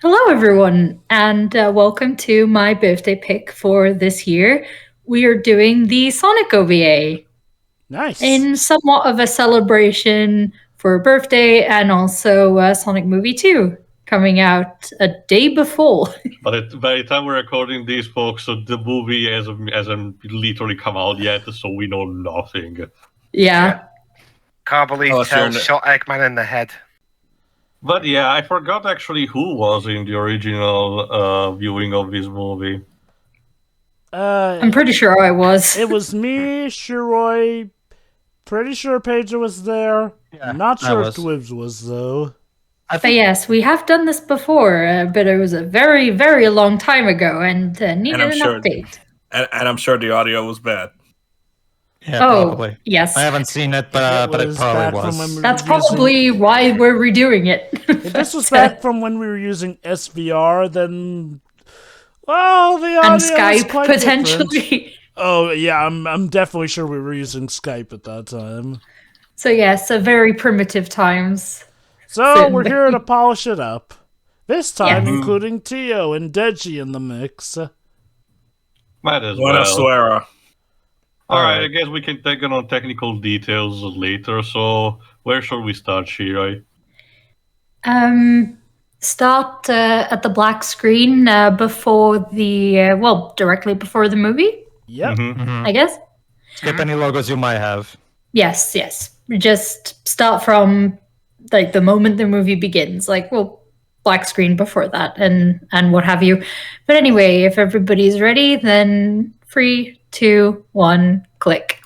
Hello, everyone, and welcome to my birthday pick for this year. We are doing the Sonic OVA Nice. in somewhat of a celebration for a birthday and also Sonic Movie 2 coming out a day before. But by the time we're recording these, folks, so the movie hasn't literally come out yet, so we know nothing. Yeah. Can't believe Tails shot Eggman in the head. But yeah, I forgot actually who was in the original viewing of this movie. I'm pretty sure I was. It was me, Shiroi. Pretty sure Pedro was there. Yeah, Not I sure if was. Dwibs was, though. But yes, we have done this before, but it was a very, very long time ago and needed an update. And I'm sure the audio was bad. Yeah, Oh, probably. yes. I haven't seen it, but it was probably back from was. when we were That's using- probably why we're redoing it. If this was back from when we were using SVR, then... Well, the audio and was Skype, quite different. potentially. Oh, yeah, I'm definitely sure we were using Skype at that time. So yes, a very primitive times. So, we're here to polish it up. This time, Yes. including Tio and Deji in the mix. Might as Buena well. suera. Alright, I guess we can take it on technical details later, so where should we start, Shiroi? Start at the black screen before the directly before the movie, Yep. I guess. Skip any logos you might have. Yes. Just start from like the moment the movie begins, black screen before that and what have you. But anyway, if everybody's ready, then 3, 2, 1, click.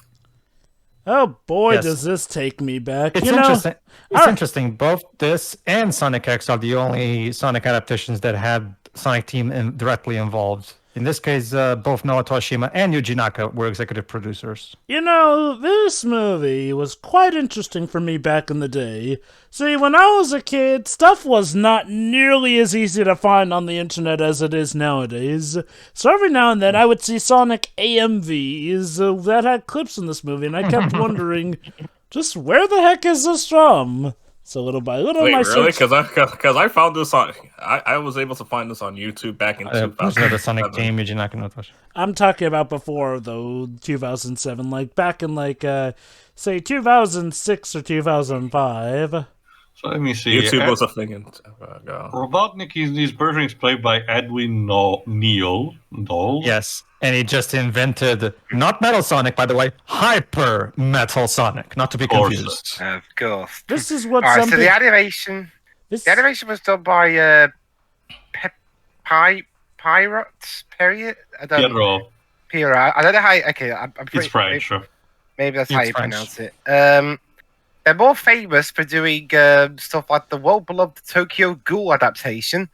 Oh boy, Yes. does this take me back. It's interesting. It's interesting. Both this and Sonic X are the only Sonic adaptations that had Sonic Team directly involved. In this case, both Naoto Oshima and Yuji Naka were executive producers. This movie was quite interesting for me back in the day. See, when I was a kid, stuff was not nearly as easy to find on the internet as it is nowadays. So every now and then I would see Sonic AMVs that had clips in this movie, and I kept wondering, just where the heck is this from? So little by little, Wait, my really? search... Because I found this on... I was able to find this on YouTube back in 2000. There's not a Sonic Team, Yuji Naka, Naoto Oshima. I'm talking about before, though, 2007, back in, say, 2006 or 2005. So let me see. YouTube was a thing in... Robotnik in this version is played by Edwin Neal. Yes, and he just invented, not Metal Sonic, by the way, Hyper Metal Sonic, not to be confused. Of course. This is what Alright, some so the animation... The animation was done by Pirates, period? Piero. I don't know how... Okay, I'm pretty... It's French. Maybe that's It's how you French. pronounce it. They're more famous for doing stuff like the well-beloved Tokyo Ghoul adaptation,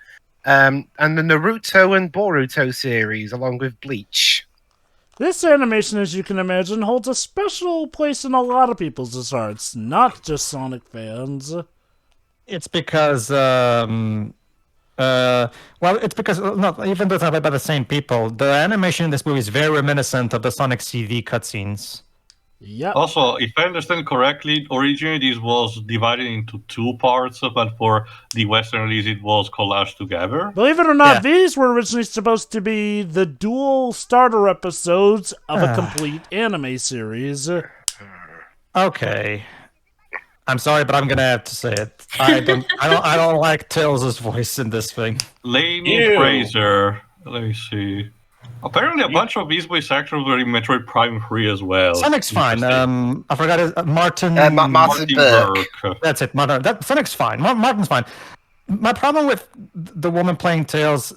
and the Naruto and Boruto series, along with Bleach. This animation, as you can imagine, holds a special place in a lot of people's hearts, not just Sonic fans. It's because, even though it's not by the same people, the animation in this movie is very reminiscent of the Sonic CV cutscenes. Yep. Also, if I understand correctly, originally this was divided into 2 parts, but for the Western release it was collaged together. Believe it or not, Yeah. these were originally supposed to be the dual starter episodes of a complete anime series. Okay. I'm sorry, but I'm gonna have to say it. I don't like Tails' voice in this thing. Laney Ew. Fraser. Let me see. Apparently, a bunch of these voice actors were in Metroid Prime 3 as well. Sonic's fine. I forgot his Martin. Martin Burke. That's it. Sonic's fine. Martin's fine. My problem with the woman playing Tails,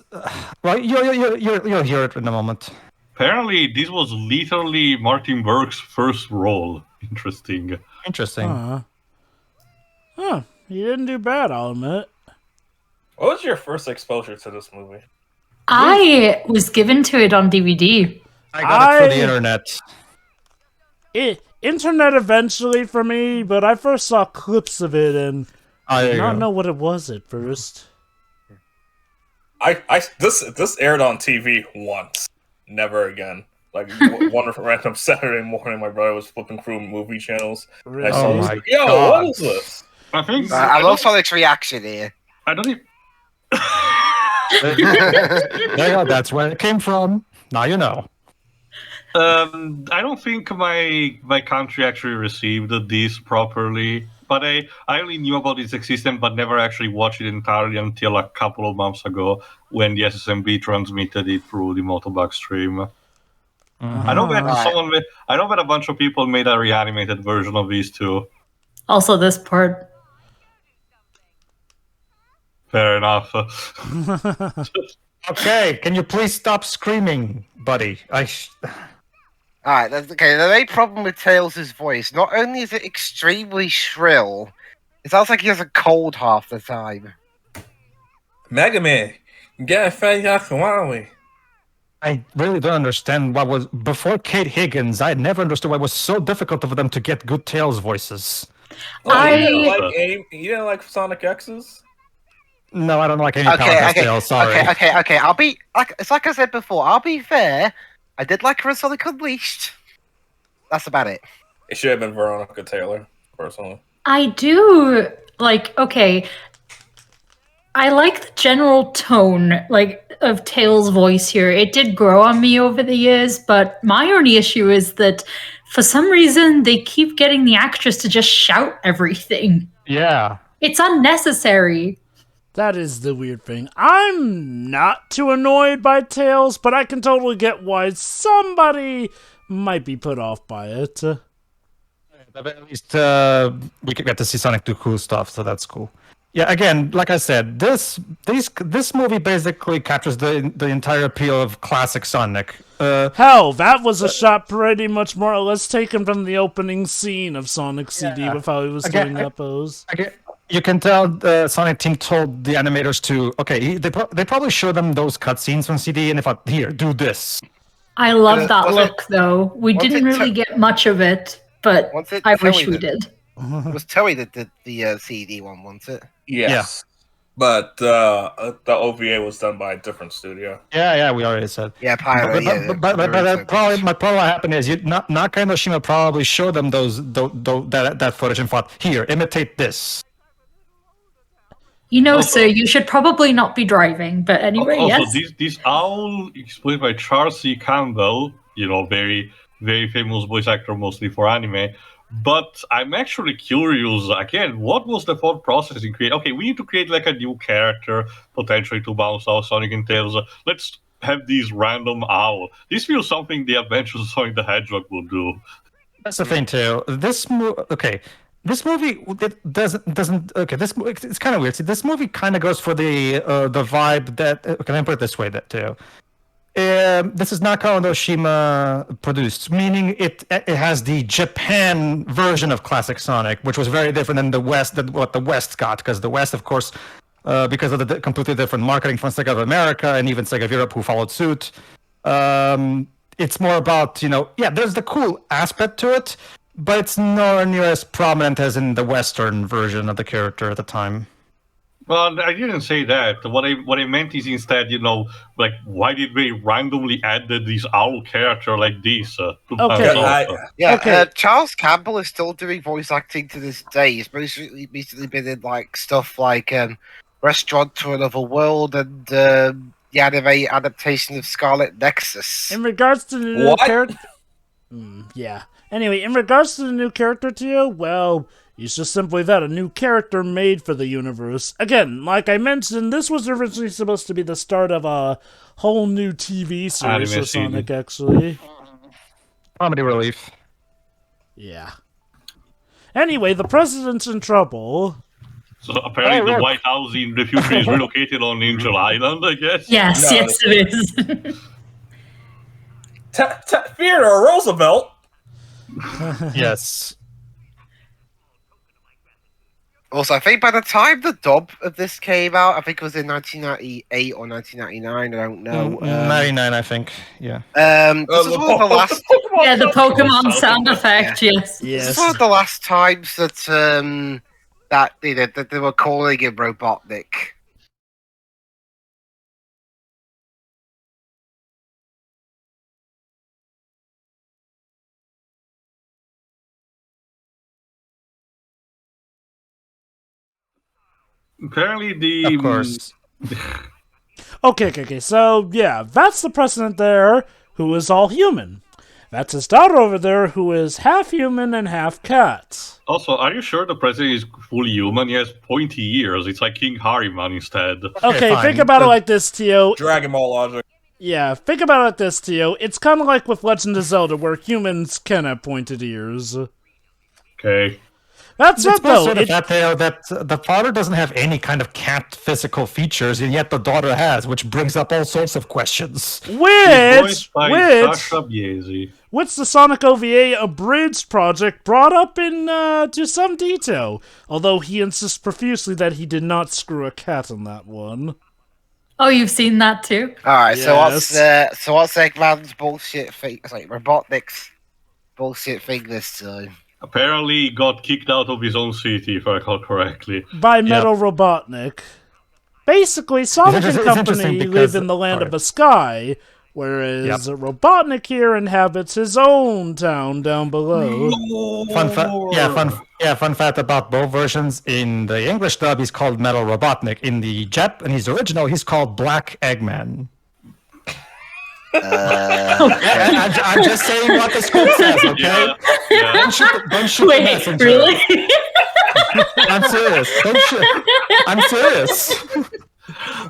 well, you'll hear it in a moment. Apparently, this was literally Martin Burke's first role. Interesting. Huh. He didn't do bad, I'll admit. What was your first exposure to this movie? I was given to it on DVD. I got it through the internet. Internet eventually for me, but I first saw clips of it and I did not know what it was at first. This aired on TV once, never again. Like one random Saturday morning, my brother was flipping through movie channels. Really? I saw Oh this, my like, yo, God. what is this? I think I love Sonic's reaction here. I don't even. There you go. That's where it came from. Now you know. I don't think my country actually received this properly, but I only knew about its existence, but never actually watched it entirely until a couple of months ago when the SSMB transmitted it through the Motobug stream. I know that Right. I know that a bunch of people made a reanimated version of these too. Also, this part. Fair enough. Okay, can you please stop screaming, buddy? Alright, okay. The main problem with Tails' voice, not only is it extremely shrill, it sounds like he has a cold half the time. Mega Man, get a fat Yakumawi. I really don't understand what was before Kate Higgins. I never understood why it was so difficult for them to get good Tails voices. You didn't like Sonic X's? No, I don't like any Power Tails. Sorry. Okay. I'll be it's like I said before. I'll be fair. I did like her in Sonic Unleashed. That's about it. It should have been Veronica Taylor, personally. I do like. Okay, I like the general tone, like, of Tails' voice here. It did grow on me over the years, but my only issue is that for some reason they keep getting the actress to just shout everything. Yeah. It's unnecessary. That is the weird thing. I'm not too annoyed by Tails, but I can totally get why somebody might be put off by it. But at least we get to see Sonic do cool stuff, so that's cool. Yeah, again, like I said, this movie basically captures the entire appeal of classic Sonic. Hell, that was a shot pretty much more or less taken from the opening scene of Sonic CD with how he was doing that pose. You can tell the Sonic team told the animators to, okay, they probably showed them those cutscenes from CD, and they thought, here, do this. I love that look, though. We didn't really get much of it, but I wish we did. It was Toei that did the CD one, wasn't it? Yes. But the OVA was done by a different studio. Yeah, we already said. Yeah, Pyro. But probably what happened is Naka and Oshima probably showed them that footage and thought, here, imitate this. You know, sir, you should probably not be driving, but anyway, also, yes. this owl explained by Charles C. Campbell, very, very famous voice actor mostly for anime. But I'm actually curious, again, what was the thought process in create? Okay, we need to create like a new character, potentially to bounce off Sonic and Tails. Let's have these random owl. This feels something the Adventures of Sonic the Hedgehog would do. That's the thing too. This movie it's kind of weird. See, this movie kind of goes for the vibe that. Okay, let me put it this way. That too. This is Naka and Oshima produced, meaning it has the Japan version of classic Sonic, which was very different than what the West got, because the West, of course, because of the completely different marketing from Sega of America and even Sega of Europe, who followed suit. It's more about there's the cool aspect to it, but it's nowhere near as prominent as in the Western version of the character at the time. Well, I didn't say that. What I meant is instead, like, why did they randomly add this owl character like this? Charles Campbell is still doing voice acting to this day. He's most recently been in like stuff like Restaurant to Another World and the anime adaptation of Scarlet Nexus. In regards to the new character, yeah. Anyway, in regards to the new character to you, well, it's just simply that, a new character made for the universe. Again, like I mentioned, this was originally supposed to be the start of a whole new TV series for Sonic, actually. Comedy relief. Yeah. Anyway, the president's in trouble. So apparently the White House in the future is relocated on Angel Island, I guess? Yes, it is. Theodore Roosevelt? Yes. Also, I think by the time the dub of this came out, I think it was in 1998 or 1999. I don't know. 99, I think. Yeah. This is one of the last. Yeah, the Pokemon sound effect. Yes. This is one of the last times that that they were calling him Robotnik. Apparently Of course. Okay. So, yeah, that's the president there who is all human. That's his daughter over there who is half human and half cat. Also, are you sure the president is fully human? He has pointy ears. It's like King Harryman instead. Okay, fine. think about it like this, Tio. Dragon Ball logic. Yeah, think about it like this, Tio. It's kind of like with Legend of Zelda, where humans can have pointed ears. Okay. That's It's it, though. sort of that the father doesn't have any kind of cat physical features, and yet the daughter has, which brings up all sorts of questions. Voiced by Sasha Biesi. Which the Sonic OVA Abridged project brought up in to some detail, although he insists profusely that he did not screw a cat in that one. Oh, you've seen that too? Alright, Yes. so what's Eggman's bullshit thing? Sorry, Robotnik's bullshit thing this time? Apparently, he got kicked out of his own city, if I recall correctly. By Metal Robotnik. Basically, Sonic and It's Company interesting live because- in the land sorry. of the sky, whereas Robotnik here inhabits his own town down below. Fun fact about both versions. In the English dub, he's called Metal Robotnik. In the Japanese original, he's called Black Eggman. I'm just saying what the script says, okay? Yeah. Don't shoot the Wait, messenger. really? I'm serious. I'm serious.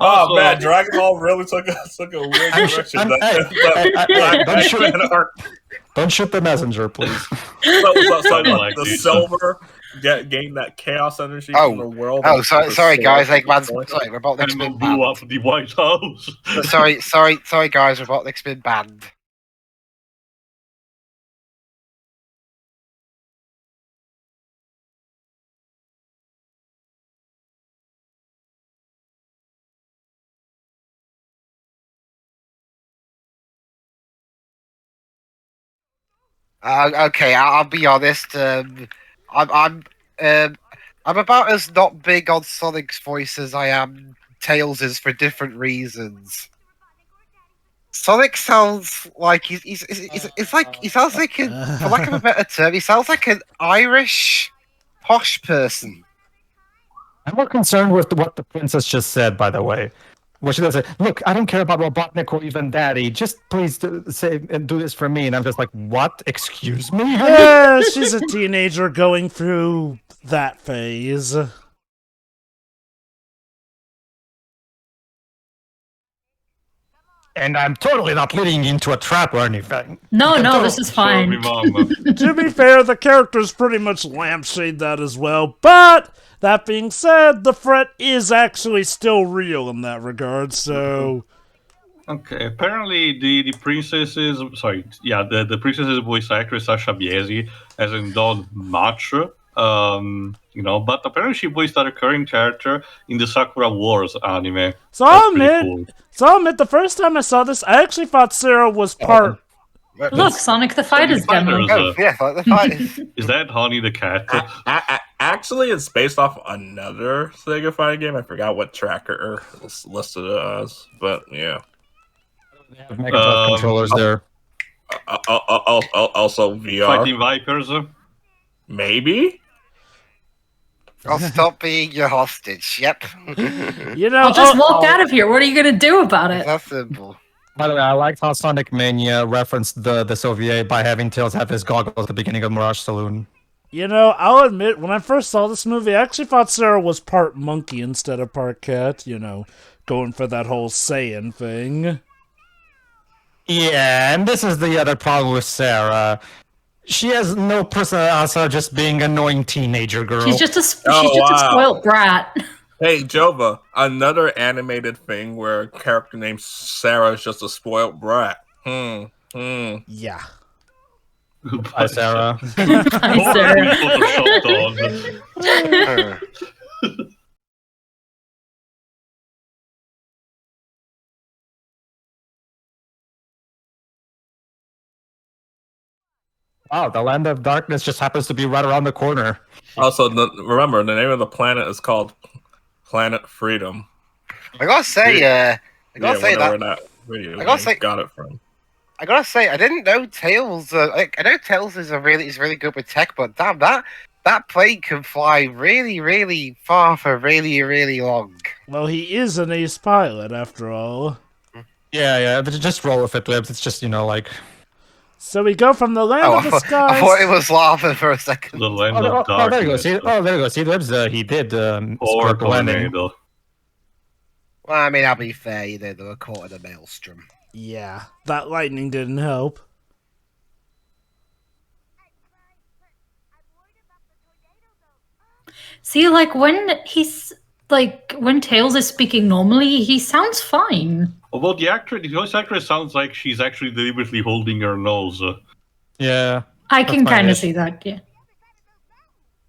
Oh Also- man, Dragon Ball really took a weird direction. Don't shoot the messenger, please. So like the these. silver gain that chaos energy from the world. Oh, sorry, guys. Eggman's Point. sorry, Robotnik's And been blew banned. up the White House. Sorry, guys. Robotnik's been banned. Okay, I'll be honest. I'm about as not big on Sonic's voice as I am Tails' for different reasons. Sonic sounds like he sounds like for lack of a better term, he sounds like an Irish posh person. I'm more concerned with what the princess just said, by the way. What she does say, look, I don't care about Robotnik or even Daddy. Just please say and do this for me. And I'm just like, what? Excuse me? Yeah, she's a teenager going through that phase. And I'm totally not leading into a trap or anything. No, this is fine. To be fair, the characters pretty much lampshade that as well, but that being said, the threat is actually still real in that regard, so... Okay, apparently the princess is... Sorry, yeah, the princess's voice actress Sasha Biesi hasn't done much, but apparently she voiced a recurring character in the Sakura Wars anime. So I'll admit, the first time I saw this, I actually thought Sarah was part... Look, Sonic the Fighters demo. Oh, yeah, like the fighters. Is that Honey the Cat? Actually, it's based off another Sega fighting game. I forgot what tracker it's listed as, but yeah. They have Mega Drive controllers there. Also VR. Fighting Vipers? Maybe? I'll stop being your hostage. Yep. You know, I'll just walk out of here. What are you going to do about it? That's simple. By the way, I liked how Sonic Mania referenced the OVA by having Tails have his goggles at the beginning of Mirage Saloon. you know, I'll admit, when I first saw this movie, I actually thought Sarah was part monkey instead of part cat, you know, going for that whole Saiyan thing. Yeah, and this is the other problem with Sarah. She has no personality outside of just being an annoying teenager girl. She's just a spoiled brat. Hey, Jova, another animated thing where a character named Sarah is just a spoiled brat. Yeah. Hi, Sarah. Hi, Sarah. Wow, the Land of Darkness just happens to be right around the corner. Also, remember, the name of the planet is called Planet Freedom. I gotta say, Where that video I gotta game say- got it from. I gotta say, I didn't know Tails. I know Tails is really good with tech, but damn that that plane can fly really, really far for really, really long. Well, he is an ace pilot, after all. Yeah, but just roll with it, Libs. It's just, like... So we go from the land of the I skies. thought it was lava for a second. The land Oh, of darkness. there you go. See, there you go. See, Libs, he did Or squirt the landing. tornado. Well, I mean, I'll be fair, they were caught in a maelstrom. Yeah, that lightning didn't help. See, like when when Tails is speaking normally, he sounds fine. Although the voice actress sounds like she's actually deliberately holding her nose. Yeah. I That's can my kind of ish. see that, yeah.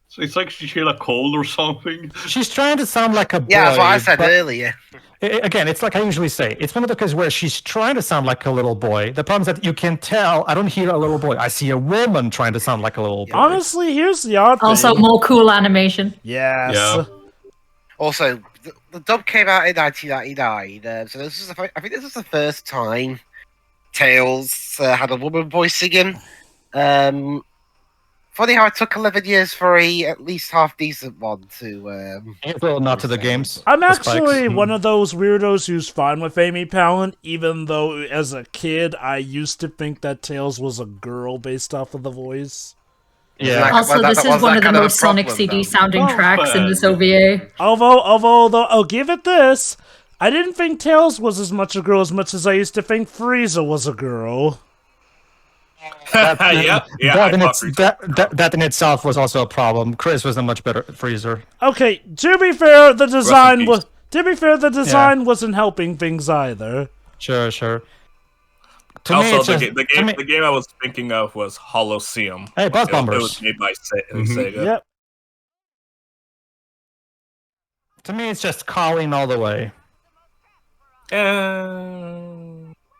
So it's like she had a cold or something. She's trying to sound like a boy. Yeah, that's what I said but- earlier. Again, it's like I usually say. It's one of the cases where she's trying to sound like a little boy. The problem is that you can tell. I don't hear a little boy. I see a woman trying to sound like a little boy. Honestly, here's the odd thing. Also, more cool animation. Yes. Yeah. Also, the dub came out in 1999, so I think this was the first time Tails had a woman voice singing. Funny how it took 11 years for a at least half decent one to. It's a little nod to the games. I'm the spikes. actually one of those weirdos who's fine with Amy Palin, even though as a kid I used to think that Tails was a girl based off of the voice. Yeah. Like- Also, that this was is one that of the kind of a most Sonic problem, CD though. sounding Oh, tracks in man. this OVA. Although I'll give it this, I didn't think Tails was as much a girl as much as I used to think Frieza was a girl. Yep. that, in itself was also a problem. Chris was a much better freezer. Okay, to be fair, the design peace. was. To be fair, the design wasn't helping things either. Sure. To me, Also, it's just, the game I was thinking of was Holosseum. Hey, Buzz It Bombers. was made by Mhm. Sega. Yep. To me, it's just Colleen all the way.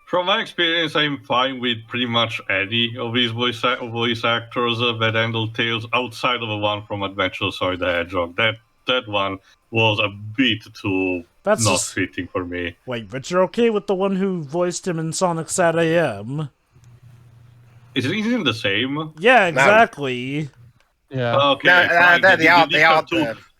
From my experience, I'm fine with pretty much any of these voice actors that handle Tails outside of the one from Adventure Sonic the Hedgehog. That one was a bit too That's not just- fitting for me. Wait, but you're okay with the one who voiced him in Sonic Sat AM? Isn't the same? Yeah, exactly. Yeah. Okay, No, fine. they are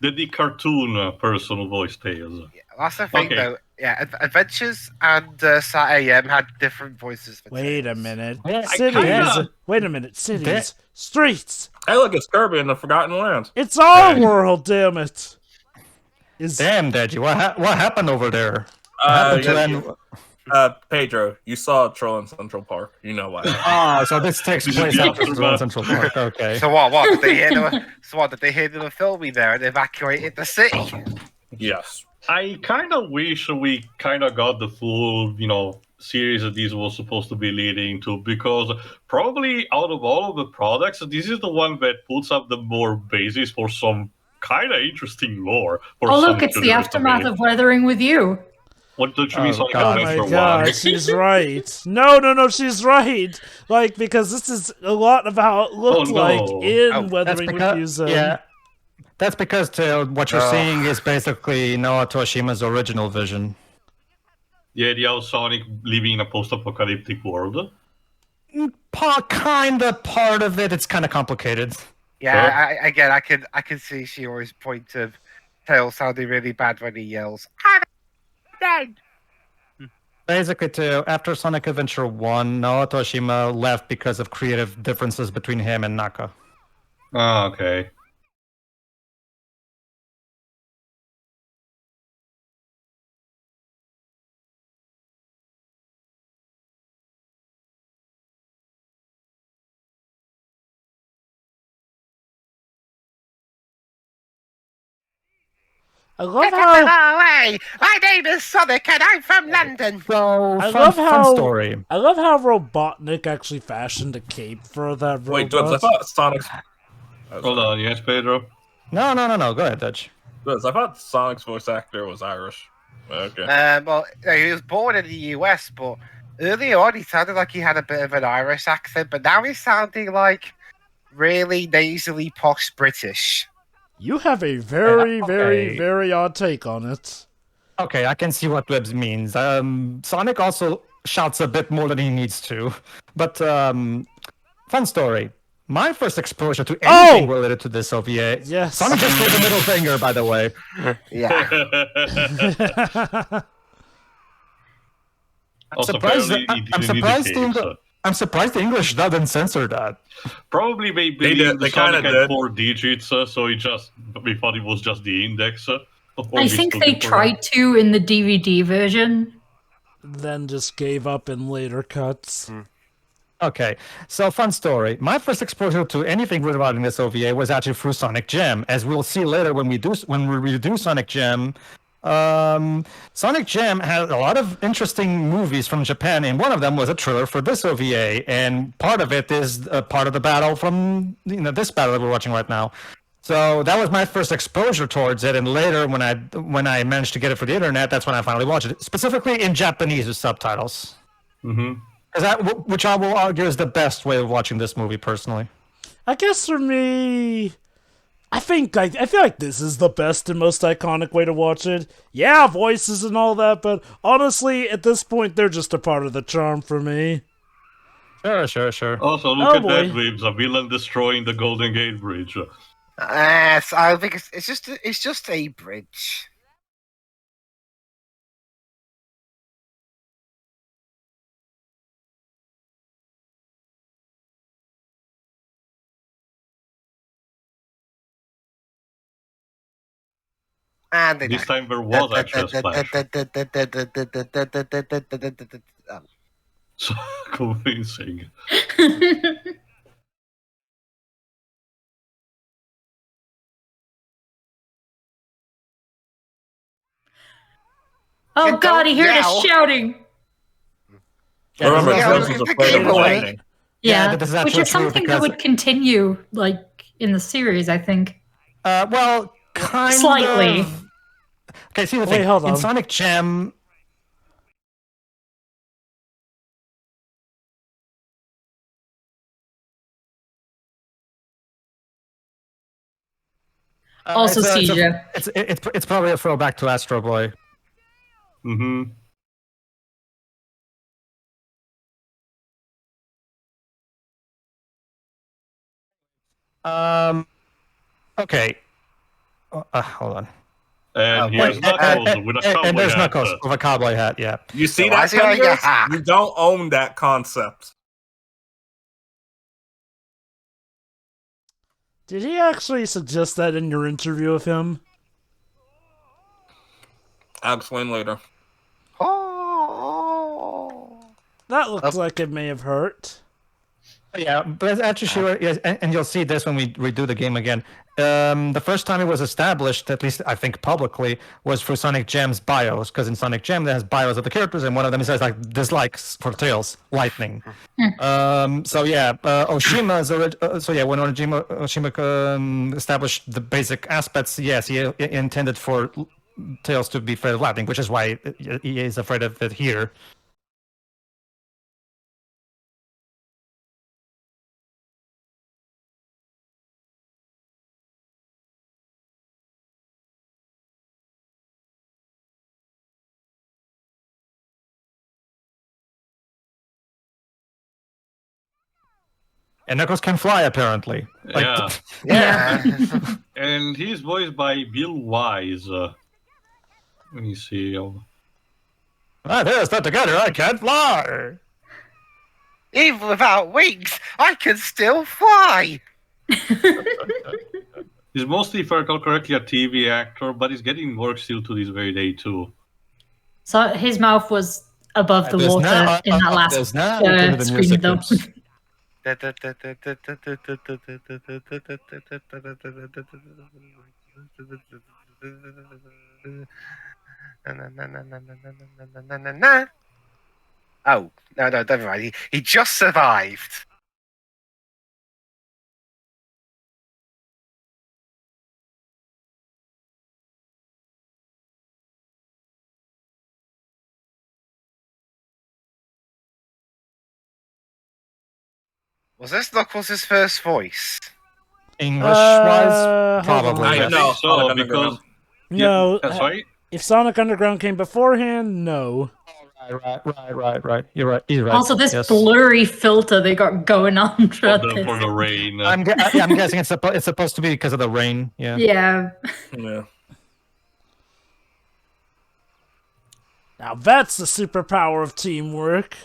The cartoon person who voiced Tails. That's the thing, Okay. though. Yeah, Adventures and Sat AM had different voices. For Wait a Tails. minute. Yeah, Cities. kinda- Wait a minute. Cities. Streets. Hey, look, it's Kirby in the Forgotten Land. It's our world, damn it. Damn, Deji, what happened over there? What happened to Pedro, you saw Troll in Central Park. You know why. Oh, so this takes place Yeah, after but- Central Park. Okay. So what? Did they hear they were filming there and evacuated the city? Yes. I kind of wish we kind of got the full, series that these was supposed to be leading to, because probably out of all of the products, this is the one that puts up the more basis for some kind of interesting lore. For Oh, look, Sonic it's the Generations. aftermath of Weathering with You. What don't you mean, Oh, Sonic God. Oh Adventure my god, 1? she's right. No, she's right. Like, because this is a lot of how it looked Oh, no. like in Oh, That's Weathering with You. because that's because what you're seeing is basically Noah Toshima's original vision. Yeah, the old Sonic living in a post-apocalyptic world. Kind of part of it. It's kind of complicated. Yeah, I can see Shiori's point of Tails sounding really bad when he yells. Basically, after Sonic Adventure 1, Noah Toshima left because of creative differences between him and Naka. Ah, okay. I love how Hey, my name is Sonic and I'm from London. So, I fun, love fun how- story. I love how Robotnik actually fashioned a cape for that robot. Wait, Dubs, I thought Sonic's. Hold on, yes, Pedro? No. Go ahead, Dutch. Dubs, I thought Sonic's voice actor was Irish. Okay. Well, he was born in the US, but earlier on he sounded like he had a bit of an Irish accent, but now he's sounding like really nasally posh British. You have a very, Yeah, very, okay. very odd take on it. Okay, I can see what Webs means. Sonic also shouts a bit more than he needs to. But, fun story. My first exposure to anything Oh! related to this OVA. Yes. Sonic just gave the middle finger, by the way. Yeah. Also, surprised apparently, that- he I'm didn't need surprised the the cake, Eng- so. I'm surprised the English dub didn't censor that. Probably they They believe did. the They Sonic kinda had did. 4 digits, so we thought it was just the index. Or I we think took they it for tried to in the DVD version. Then just gave up in later cuts. Okay, so fun story. My first exposure to anything regarding this OVA was actually through Sonic Jam, as we'll see later when we review Sonic Jam. Sonic Jam had a lot of interesting movies from Japan, and one of them was a trailer for this OVA, and part of it is part of the battle from this battle that we're watching right now. So that was my first exposure towards it, and later when I managed to get it for the internet, that's when I finally watched it, specifically in Japanese with subtitles. Mm-hmm. Which I will argue is the best way of watching this movie, personally. I guess for me, I feel like this is the best and most iconic way to watch it. Yeah, voices and all that, but honestly, at this point, they're just a part of the charm for me. Sure. Also, look Oh, at that, boy. Weebs, a villain destroying the Golden Gate Bridge. So I think it's just a bridge. And This time there was actually a splash. So convincing. Oh You god, he don't heard yell. us shouting. Remember, Yeah, Chris look was at the afraid of Game Boy. lightning. Yeah, this is which actually is true something that because- would continue, like, in the series, I think. Well, kind Slightly. of. Okay, see the Wait, thing. hold In on. Sonic Jam. Also Seizure. It's probably a throwback to Astro Boy. Mm-hmm. Okay. Hold on. And he Oh, has wait. Knuckles with a cowboy And there's hat. Knuckles with a cowboy hat. Yeah. You see So why that, is he wearing a Penders? hat? You don't own that concept. Did he actually suggest that in your interview of him? I'll explain later. Oh. That looks like it may have hurt. Yeah, but actually, sure, yes, and you'll see this when we redo the game again. The first time it was established, at least I think publicly, was for Sonic Jam's bios, because in Sonic Jam there has bios of the characters, and one of them says like dislikes for Tails, lightning. So yeah, Oshima's when Oshima established the basic aspects, yes, he intended for Tails to be afraid of lightning, which is why he is afraid of it here. And Knuckles can fly, apparently. Yeah. Yeah. And he's voiced by Bill Wise. Let me see. There's that together, I can't fly! Even without wings, I can still fly. He's mostly, if I recall correctly, a TV actor, but he's getting work still to this very day, too. So his mouth was above the There's water now- in that last there's now into the screen, music though. clips. Oh, no, never mind. He just survived. Was this Knuckles' first voice? English-wise, probably. I yes. know. think so, Sonic because... Underground. No, Yeah, sorry? if Sonic Underground came beforehand, no. Right. You're right. He's right. Also, this Yes. blurry filter they got going on throughout this. For the rain. I'm guessing it's supposed to be because of the rain. Yeah. Yeah. Yeah. Now that's the superpower of teamwork.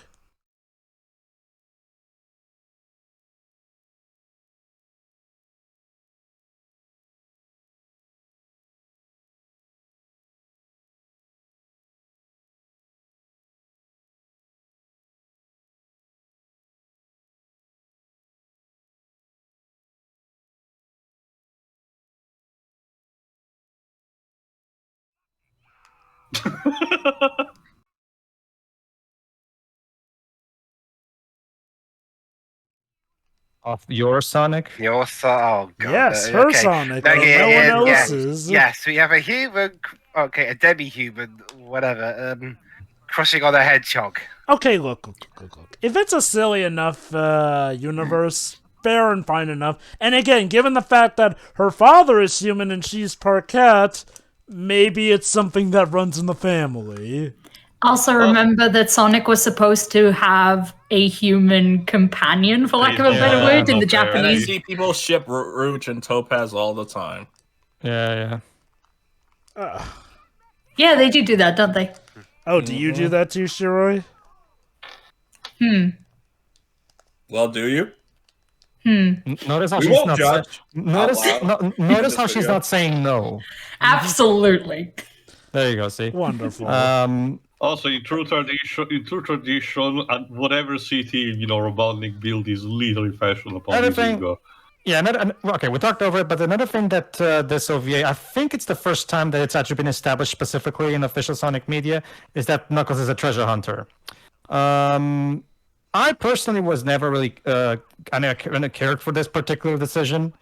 Of your Sonic. Your oh god. Yes, her okay. Sonic, No, but yeah, no yeah, one yeah. else's. Yes, we have a human. Okay, a demi-human, whatever. Crushing on a hedgehog. Okay, look. If it's a silly enough universe, fair and fine enough. And again, given the fact that her father is human and she's part cat, maybe it's something that runs in the family. Also, remember that Sonic was supposed to have a human companion, for lack of a better Yeah, word, in the not fair. And I Japanese. see people ship Rouge and Topaz all the time. Yeah. Yeah, they do that, don't they? Oh, do you do that too, Shiroi? Well, do you? Notice how We she's won't not. judge. Notice out loud. notice how Just so she's you know. not saying no. Absolutely. There you go. See. Wonderful. Also, in true tradition, and whatever city Robotnik built is literally fashioned upon his Everything- ego. Yeah, okay, we talked over it, but another thing that this OVA, I think it's the first time that it's actually been established specifically in official Sonic media, is that Knuckles is a treasure hunter. I personally was never really kind of cared for this particular decision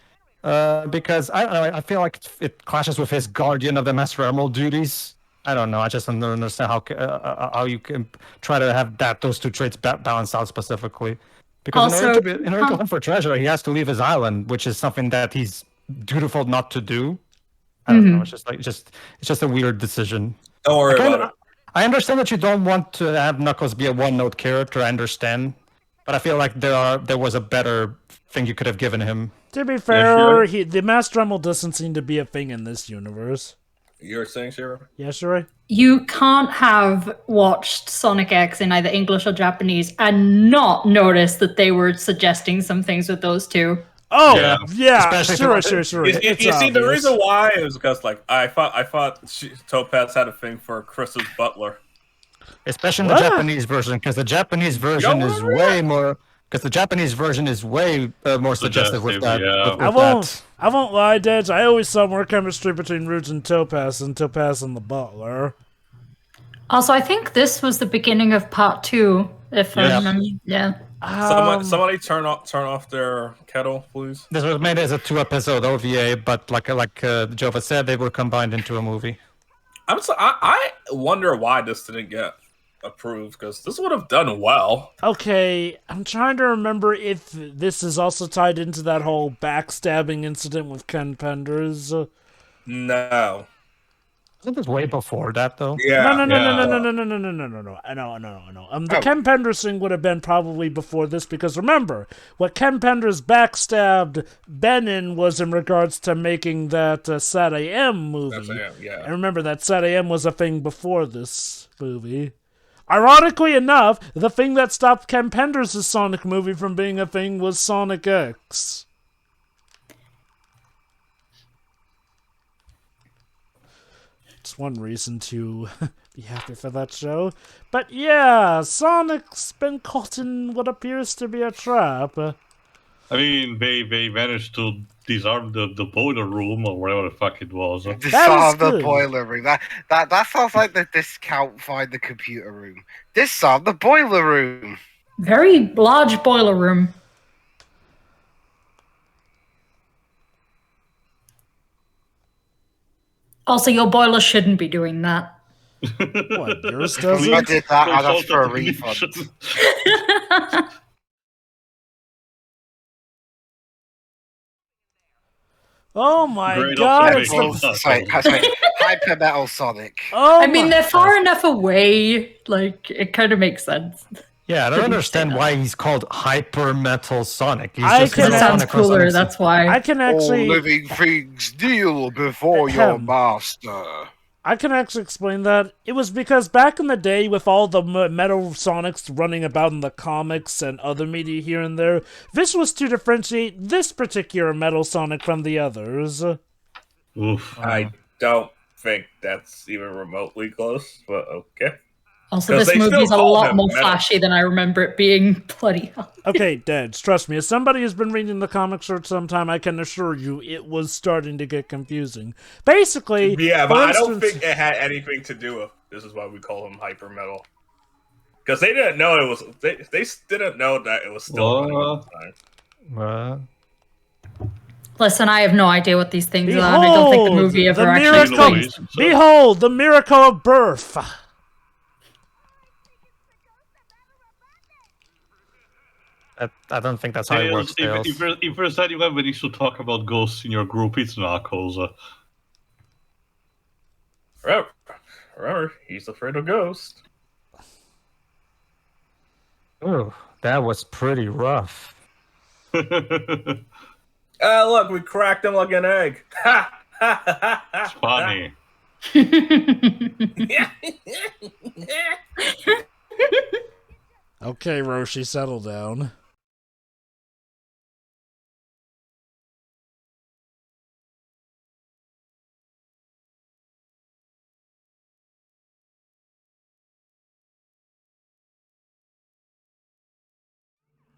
because I don't know, I feel like it clashes with his Guardian of the Master Emerald duties. I don't know. I just don't understand how you can try to have those two traits balanced out specifically. Because in order to hunt for treasure, he has to leave his island, which is something that he's dutiful not to do. I don't know. It's just it's just a weird decision. Don't worry about it. I understand that you don't want to have Knuckles be a one-note character. I understand, but I feel like there was a better thing you could have given him. To be fair, sure. the Master Emerald doesn't seem to be a thing in this universe. You're saying, Shiro? Yeah, Shiroi? You can't have watched Sonic X in either English or Japanese and not notice that they were suggesting some things with those two. Oh, yeah, Especially sure. You It's see, the obvious. reason why is because, like, I thought Topaz had a thing for Chris's butler. Especially in the Japanese version, because the Japanese version is way more. Because the Japanese version is way more suggestive with that. Yeah. I won't lie, Dej. I always saw more chemistry between Rouge and Topaz than Topaz and the Butler. Also, I think this was the beginning of part 2, if I Yeah. remember. Yeah. Somebody turn off their kettle, please. This was made as a 2-episode OVA, but like Jova said, they were combined into a movie. I wonder why this didn't get approved, because this would have done well. Okay, I'm trying to remember if this is also tied into that whole backstabbing incident with Ken Penders. No. Wasn't this way before that, though? Yeah. No. The Oh. Ken Penders thing would have been probably before this, because remember, what Ken Penders backstabbed Ben in was in regards to making that Sad AM movie. That's it, yeah. And remember, that Sad AM was a thing before this movie. Ironically enough, the thing that stopped Ken Penders' Sonic movie from being a thing was Sonic X. It's one reason to be happy for that show. But yeah, Sonic's been caught in what appears to be a trap. I mean, they managed to disarm the boiler room or whatever the fuck it was. Disarm the good. boiler room. That sounds like the discount find the computer room. Disarm the boiler room. Very large boiler room. Also, your boiler shouldn't be doing that. What, yours I doesn't? did that, I'd ask for a Consult refund. deletion. Oh my Great god, observation. it's the... Sorry, Hyper Metal Sonic. Oh, I mean, they're far enough away. Like, it kind of makes sense. Yeah, I don't Couldn't say understand that. why he's called Hyper Metal Sonic. He's I just can- Because it Metal sounds Sonic from cooler, Sonic that's why. I can All actually, living things kneel before your master. I can actually explain that. It was because back in the day, with all the Metal Sonics running about in the comics and other media here and there, this was to differentiate this particular Metal Sonic from the others. Oof. I don't think that's even remotely close, but okay. Also, 'Cause this they still movie's a call lot him more Metal. flashy than I remember it being. Bloody hell. Okay, Dads, trust me, as somebody who's been reading the comics for some time, I can assure you it was starting to get confusing. Basically, Yeah, for but I don't instance- think it had anything to do with. This is why we call him Hyper Metal. Because they didn't know it was. They didn't know that it was still running at the time. Listen, I have no idea what these things are, and I don't think the Behold, movie ever the actually miracle- explains them. Behold, the miracle of birth! I don't think that's how it works, Tails. If there's anyone that needs to talk about ghosts in your group, it's Knuckles. Remember, he's afraid of ghosts. Ooh, that was pretty rough. Look, we cracked him like an egg. Ha! Ha! Ha! Ha! It's funny. Okay, Roshi, settle down.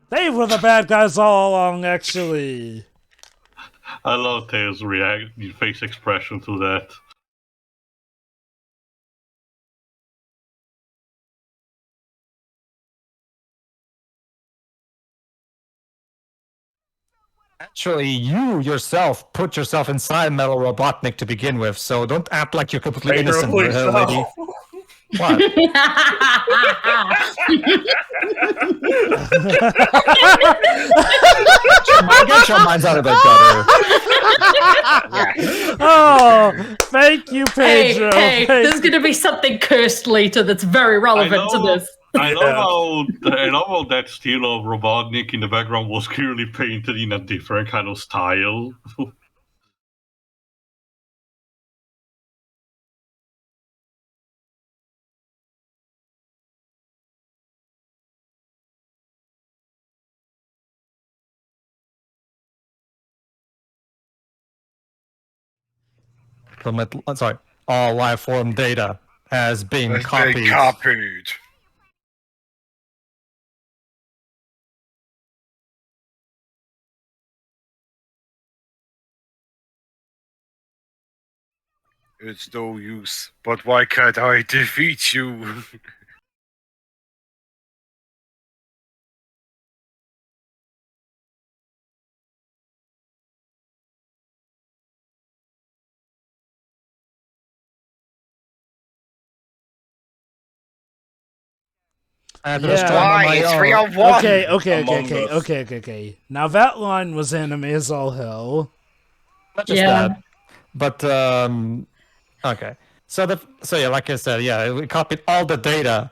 They were the bad guys all along, actually. I love Tails' face expression to that. Actually, you yourself put yourself inside Metal Robotnik to begin with, so don't act like you're completely innocent, Figuratively so. lady. What? Get your minds out of the gutter. Oh, thank you, Hey, Pedro. hey, Thank there's going to be something cursed later that's very relevant to this. I love how that still of Robotnik in the background was clearly painted in a different kind of style. Sorry, all life form data has been copied. It's no use, but why can't I defeat you? Why? It's 3-on-1! Okay. Now that line was anime as all hell. Not just that, but okay. So yeah, like I said, yeah, we copied all the data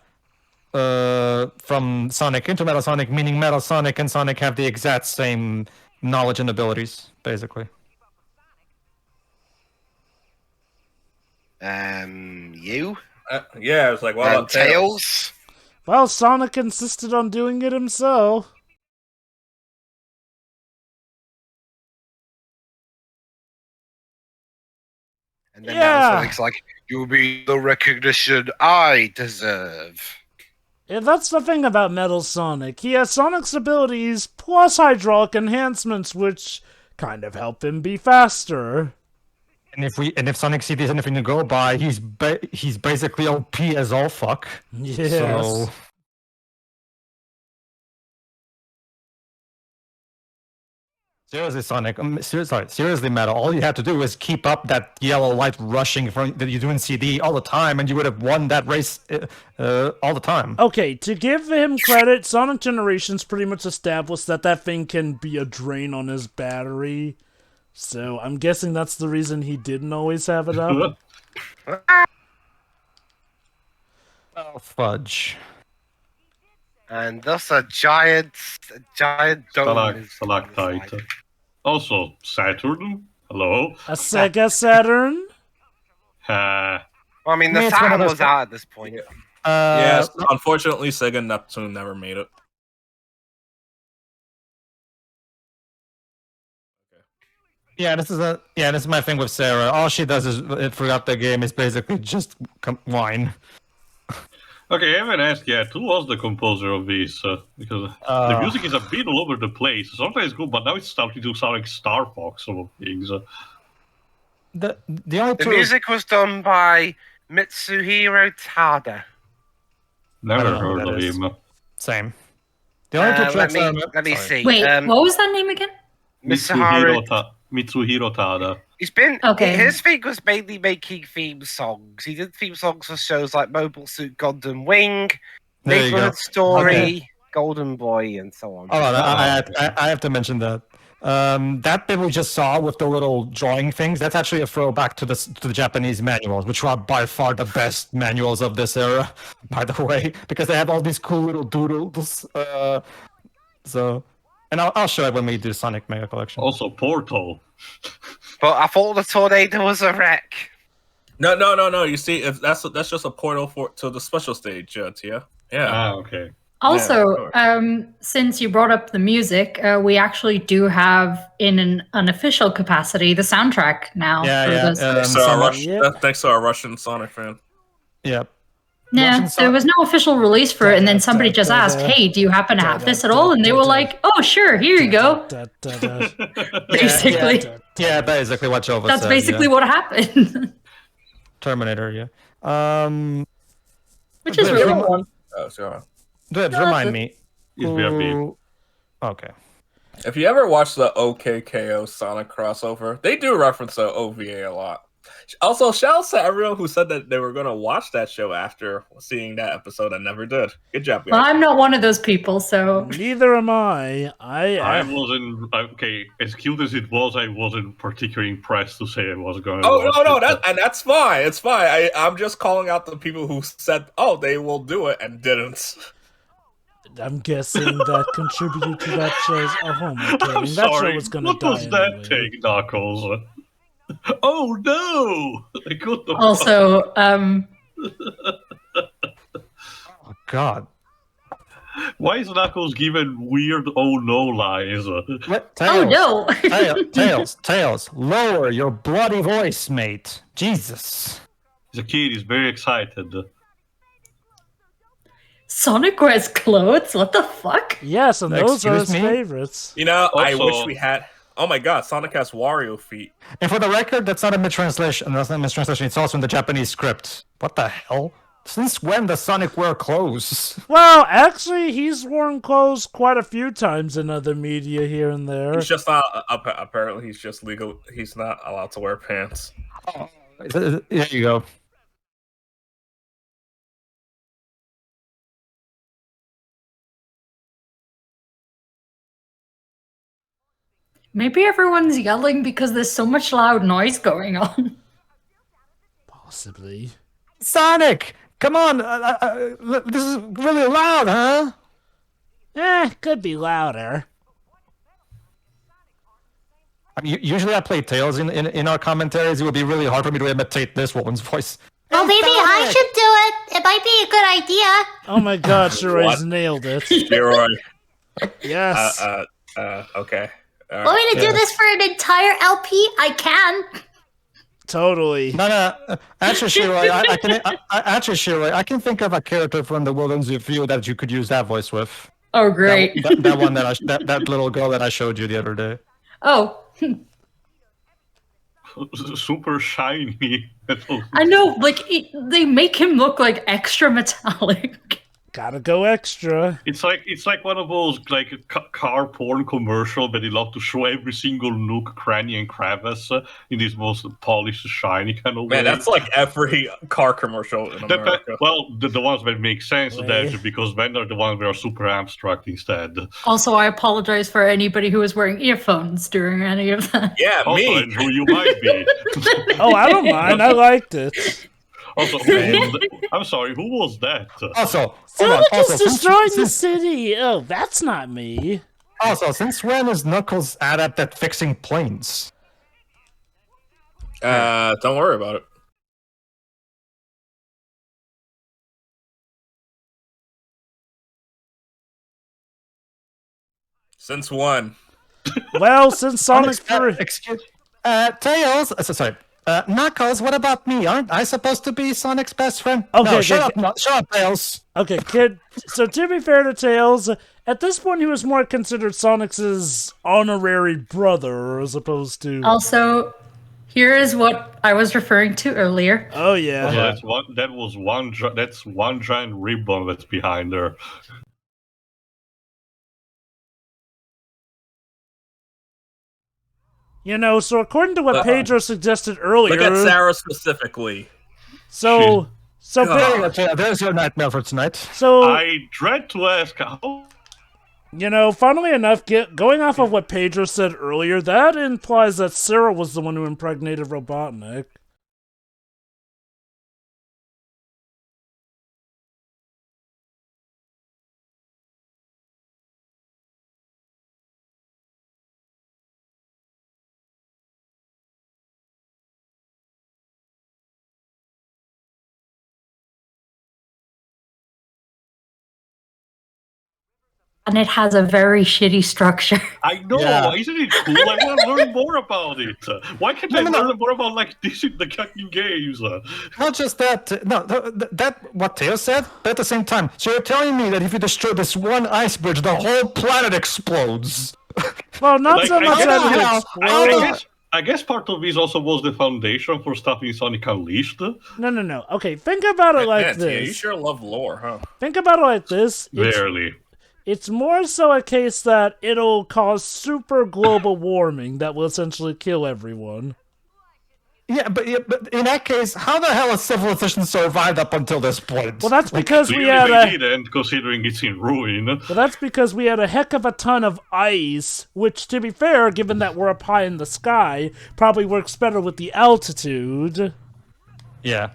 from Sonic into Metal Sonic, meaning Metal Sonic and Sonic have the exact same knowledge and abilities, basically. You? Yeah, I was like, what about Tails? Well, Sonic insisted on doing it himself. And then now Sonic's like, you'll be the recognition I deserve. Yeah, that's the thing about Metal Sonic. He has Sonic's abilities plus hydraulic enhancements, which kind of help him be faster. And if Sonic sees anything to go by, he's basically OP as all fuck. Yes. So seriously, Sonic. Seriously, Metal. All you had to do is keep up that yellow light rushing from that you do in CD all the time, and you would have won that race all the time. Okay, to give him credit, Sonic Generations pretty much established that thing can be a drain on his battery. So I'm guessing that's the reason he didn't always have it up. Oh, fudge. And thus a giant dome. Stalactite. Also, Saturn. Hello. A Sega Saturn? I mean, the It's one of Saturn those- was out at this point. Yes, unfortunately, Sega Neptune never made it. Yeah, this is my thing with Sarah. All she does is throughout the game is basically just whine. Okay, I haven't asked yet. Who was the composer of this? Because the music is a bit all over the place. Sometimes good, but now it's starting to sound like Star Fox or things. The music was done by Mitsuhiro Tada. Never heard of him. Same. The only two tracks let me see. Wait, what was that name again? Mitsuhiro Tada. His thing was mainly making theme songs. He did theme songs for shows like Mobile Suit Gundam Wing, Neighborhood Story, Golden Boy, and so on. Hold on, I have to mention that. That bit we just saw with the little drawing things, that's actually a throwback to the Japanese manuals, which are by far the best manuals of this era, by the way, because they have all these cool little doodles. And I'll show it when we do Sonic Mega Collection. Also, Portal. But I thought the tornado was a wreck. No. You see, that's just a portal to the special stage, Tia. Yeah. Ah, okay. Also, since you brought up the music, we actually do have, in an unofficial capacity, the soundtrack now. Thanks to our Russian Sonic fan. Yep. Yeah, there was no official release for it, and then somebody just asked, "Hey, do you happen to have this at all?" And they were like, "Oh, sure, here you go." Basically, yeah, basically what Jova That's said, basically what happened. Terminator, yeah. Which is really fun. Oh, sure. Remind me. Okay. If you ever watch the OKKO Sonic crossover, they do reference the OVA a lot. Also, shout out to everyone who said that they were going to watch that show after seeing that episode and never did. Good job, guys. Well, I'm not one of those people, so... Neither am I. I wasn't... Okay, as cute as it was, I wasn't particularly impressed to say I was going to watch it. And that's fine. It's fine. I'm just calling out the people who said, oh, they will do it, and didn't. I'm guessing that contributed to that show's... Oh, my God. That show was going to die. What was that take, Knuckles? Oh no! Also, oh God. Why is Knuckles given weird oh no lines? What? Tails, oh no! Tails, lower your bloody voice, mate. Jesus. The kid is very excited. Sonic wears clothes? What the fuck? Yes, and those are his favorites. You know, I wish we had... Oh my God, Sonic has Wario feet. And for the record, that's not a mistranslation. That's not a mistranslation. It's also in the Japanese script. What the hell? Since when does Sonic wear clothes? Well, actually, he's worn clothes quite a few times in other media here and there. He's just not... apparently, he's just legal. He's not allowed to wear pants. Oh, there you go. Maybe everyone's yelling because there's so much loud noise going on. Possibly. Sonic! Come on! This is really loud, huh? Could be louder. I mean, usually I play Tails in our commentaries. It would be really hard for me to imitate this woman's voice. Oh, maybe I should do it. It might be a good idea. Oh my God, Shiroi's nailed it. Shiroi. Yes. Okay. Want me to do this for an entire LP? I can. Totally. No. Actually, Shiroi, I can think of a character from the Wilderness Review that you could use that voice with. Oh, great. That one that little girl that I showed you the other day. Oh. Super shiny. I know, like, they make him look like extra metallic. Gotta go extra. It's like one of those like car porn commercial that they love to show every single nook, cranny, and crevice in this most polished, shiny kind of way. Man, that's like every car commercial in America. Well, the ones that make sense Wait. there, because then are the ones that are super abstract instead. Also, I apologize for anybody who was wearing earphones during any of that. Yeah, Also, me. Andrew, you might be. Oh, I don't mind. I liked it. Also, I'm sorry, who was that? Also, Sonic is also, destroying the since, city. Oh, that's not me. also, since when is Knuckles adept at fixing planes? Don't worry about it. Since when? Well, since Sonic 3. Excuse, Tails. Sorry. Knuckles, what about me? Aren't I supposed to be Sonic's best friend? Okay, no, okay, shut up, Tails. Okay, kid. So to be fair to Tails, at this point he was more considered Sonic's honorary brother as opposed to. Also, here is what I was referring to earlier. Oh yeah. Also, that's one giant ribbon that's behind her. You know, so according to what Pedro suggested earlier. Look at Sarah specifically. So There's your nightmare for tonight. So I dread to ask how. You know, funnily enough, going off of what Pedro said earlier, that implies that Sarah was the one who impregnated Robotnik. And it has a very shitty structure. I know, Yeah. Isn't it cool? I want to learn more about it. Why can't I learn more about like this in the fucking games? Not just that. That what Tails said, but at the same time. So you're telling me that if you destroy this one ice bridge, the whole planet explodes? Well, not Like, so much I that it guess- explodes. I guess part of this also was the foundation for stuff in Sonic Unleashed. No. Okay, think about it like Man, Tia, you this. sure love lore, huh? Think about it like this. Barely. It's more so a case that it'll cause super global warming that will essentially kill everyone. Yeah, but in that case, how the hell has civilization survived up until this point? Well, that's because we Clearly had they a. didn't, considering it's in ruin. Well, that's because we had a heck of a ton of ice, which, to be fair, given that we're up high in the sky, probably works better with the altitude. Yeah.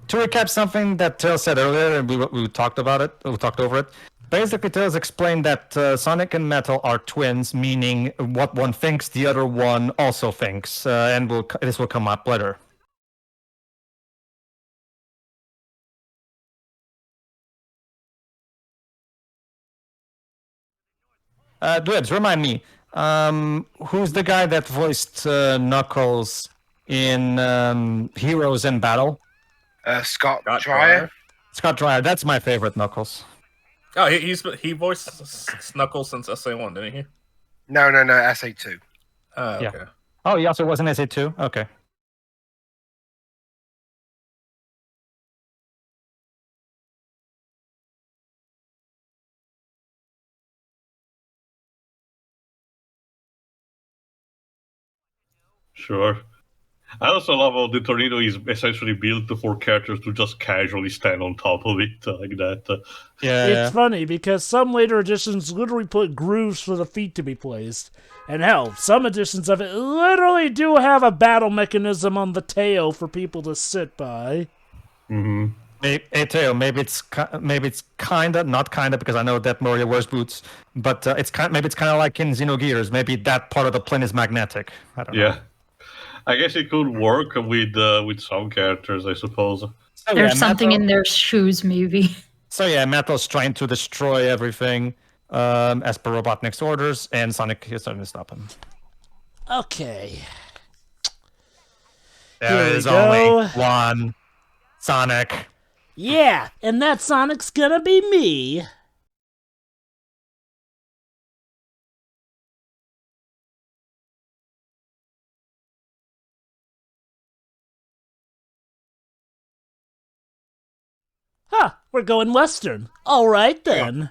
To recap something that Tails said earlier, and we talked about it, we talked over it. Basically, Tails explained that Sonic and Metal are twins, meaning what one thinks, the other one also thinks, and this will come up later. Dwebs, remind me, who's the guy that voiced Knuckles in Heroes in Battle? Scott Dreyer. Scott Dreyer. That's my favorite Knuckles. Oh, he voiced Knuckles since SA1, didn't he? No, SA2. Oh, Yeah. okay. Oh, he also was in SA2? Okay. Sure. I also love how the tornado is essentially built for characters to just casually stand on top of it like that. It's funny because some later editions literally put grooves for the feet to be placed. And hell, some editions of it literally do have a battle mechanism on the tail for people to sit by. Mm-hmm. Hey, Teo, maybe it's kinda, not kinda, because I know that Moria wears boots, but maybe it's kind of like in Xenogears. Maybe that part of the plane is magnetic. I don't know. Yeah. I guess it could work with some characters, I suppose. So, There's something in their shoes, maybe. So yeah, Metal's trying to destroy everything as per Robotnik's orders, and Sonic is trying to stop him. Okay. There Here is we go. only one Sonic. Yeah, and that Sonic's gonna be me. Huh, We're going Western. All right, then.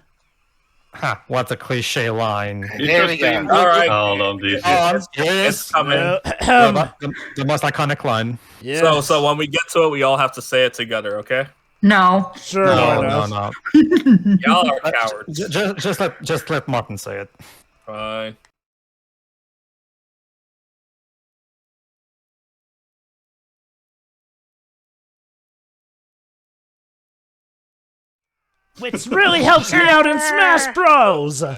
Ha, what a cliche line. There we go. Interesting. All right. Hold on, this It's Yes. coming. The most iconic line. Yes. So when we get to it, we all have to say it together, okay? No. Sure, why not? No. Y'all are cowards. Just let Martin say it. Fine. Which really helps me out in Smash Bros. All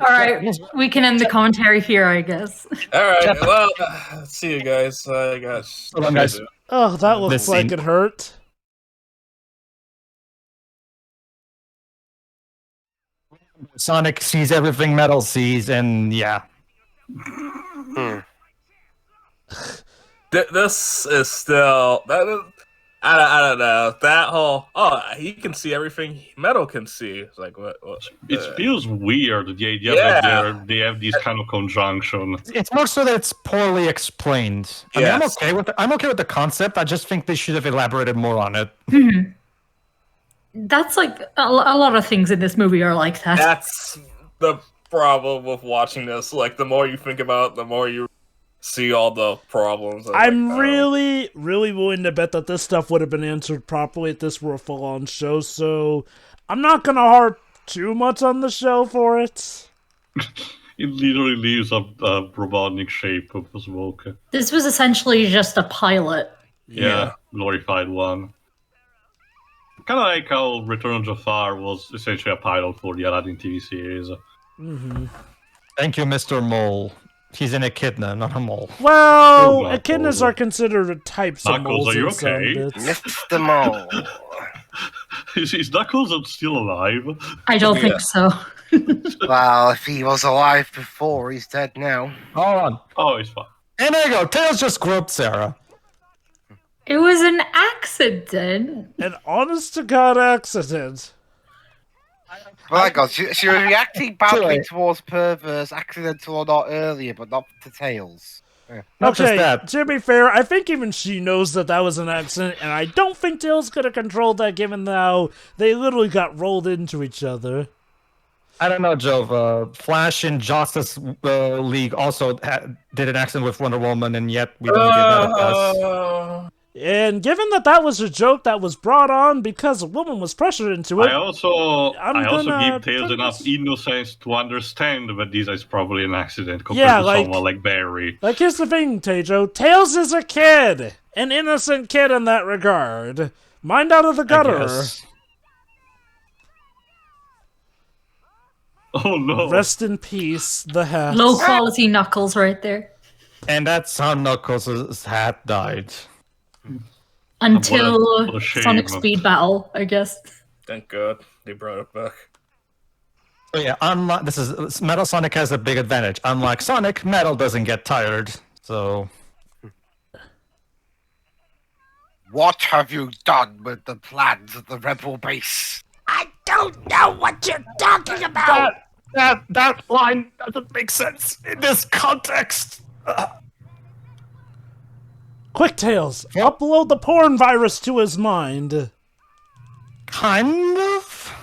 right, we can end the commentary here, I guess. All right. Well, see you guys. I got. Hold on, guys. Oh, that looks This like scene- it hurt. Sonic sees everything Metal sees, and yeah. This is still that. I don't know that whole. Oh, he can see everything Metal can see. It's like what? It feels weird, the idea Yeah. that they have this kind of conjunction. It's more so that it's poorly explained. I mean, Yes. I'm okay with the concept. I just think they should have elaborated more on it. That's like a lot of things in this movie are like that. That's the problem with watching this. Like, the more you think about it, the more you see all the problems. I'm like, really willing to bet that this stuff would have been answered properly if this were a full-on show, so I'm not gonna harp too much on the show for it. It literally leaves a Robotnik shape of a smoke. This was essentially just a pilot. Yeah, glorified one. Kind of like how Return of Jafar was essentially a pilot for the Aladdin TV series. Thank you, Mr. Mole. He's an echidna, not a mole. Well, Oh, echidnas are considered types of Knuckles, moles are you in some okay? bits. Mr. Mole. Is Knuckles still alive? I don't think so. Well, if he was alive before, he's dead now. Hold on. Oh, he's fine. And there you go. Tails just groped Sarah. It was an accident. An honest-to-God accident. Well, I got she was reacting badly Sure. towards perverse, accidental or not earlier, but not to Tails. Not just Okay, that. to be fair, I think even she knows that that was an accident, and I don't think Tails could have controlled that given how they literally got rolled into each other. I don't know, Jove. Flash in Justice League also did an accident with Wonder Woman, and yet we don't get that at us. And given that that was a joke that was brought on because a woman was pressured into it, I also gonna give Tails put enough this- innocence to understand that this is probably an accident compared Yeah, to like- someone like Barry. like, here's the thing, Tejo. Tails is a kid! An innocent kid in that regard. Mind out of the I gutter. guess. Oh no! Rest in peace, the hat. Low quality Knuckles right there. And that's how Knuckles' hat died. Until what a shame. Sonic Speed Battle, I guess. Thank God they brought it back. So yeah, unlike Metal Sonic has a big advantage. Unlike Sonic, Metal doesn't get tired. So What have you done with the plans of the Rebel base? I don't know what you're talking about. that line doesn't make sense in this context. Quick, Tails. Upload the porn virus to his mind. Kind of.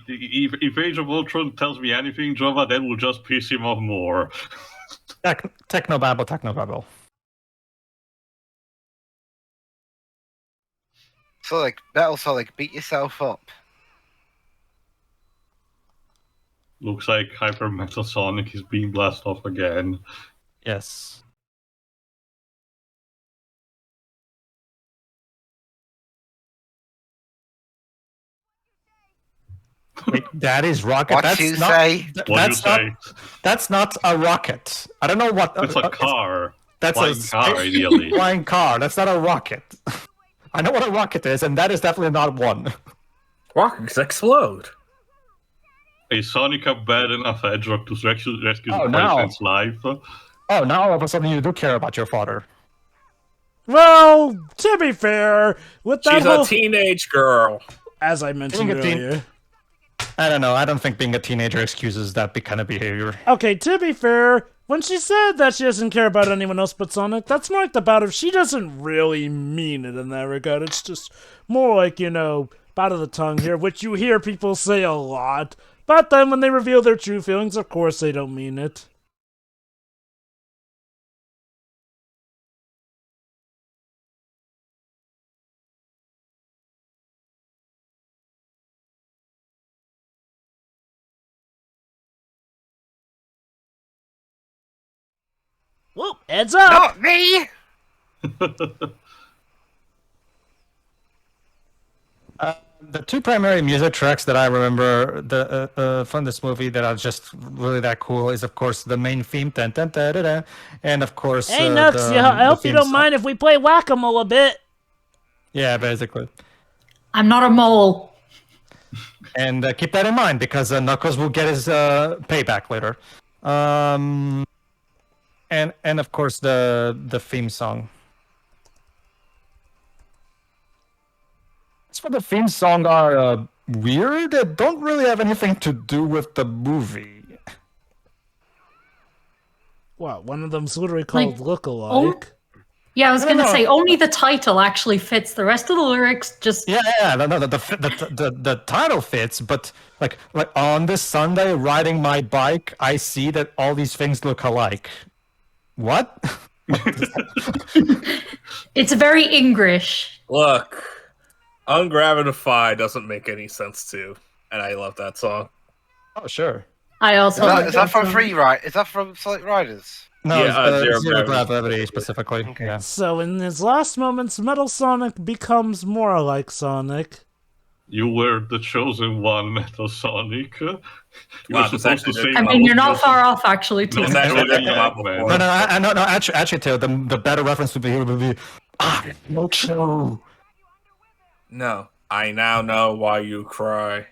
If Age of Ultron tells me anything, Java, that will just piss him off more. Technobabble. Sonic, Metal Sonic, beat yourself up. Looks like Hyper Metal Sonic is being blasted off again. Yes. Wait, that is rocket. What that's you not, say? What do you That's not. say? That's not a rocket. I don't know what. It's a car. That's Flying car, ideally. flying car. That's not a rocket. I know what a rocket is, and that is definitely not one. Rockets explode. Is Sonic a bad enough Hedgehog to rescue the Oh, no. president's life? Oh, now all of a sudden you do care about your father. Well, to be fair, with that She's whole... a teenage girl. as I mentioned Being a teen- earlier. I don't know. I don't think being a teenager excuses that kind of behavior. Okay, to be fair, When she said that she doesn't care about anyone else but Sonic, that's more like about if she doesn't really mean it in that regard. It's just more like, bite of the tongue here, which you hear people say a lot. But then when they reveal their true feelings, of course they don't mean it. Whoop, heads up! Not me! The two primary music tracks that I remember from this movie that are just really that cool is, of course, the main theme, dun, dun, dun, dun, dun, and of course, Hey, Nux, I hope you don't mind if we play whack-a-mole a bit. Yeah, basically. I'm not a mole. And keep that in mind because Knuckles will get his payback later. And of course the theme song. As for the theme song are weird, they don't really have anything to do with the movie. What, one of them's literally called Look-alike? Yeah, I was going to say, only the title actually fits. The rest of the lyrics just... Yeah, no, the title fits, but like on this Sunday, riding my bike, I see that all these things look alike. What? It's very English. Look, Ungravitify doesn't make any sense too, and I love that song. Oh, sure. I also Is that from Is that from Sonic Riders? No, Yeah, it's Zero Gravity specifically. Okay. Yeah. So in his last moments, Metal Sonic becomes more like Sonic. You were the chosen one, Metal Sonic. You Wow, were supposed to say. I mean, you're not far off, actually, too. It's actually didn't come out Man. before. No, actually, Theo, the better reference would be no chill. No, I now know why you cry.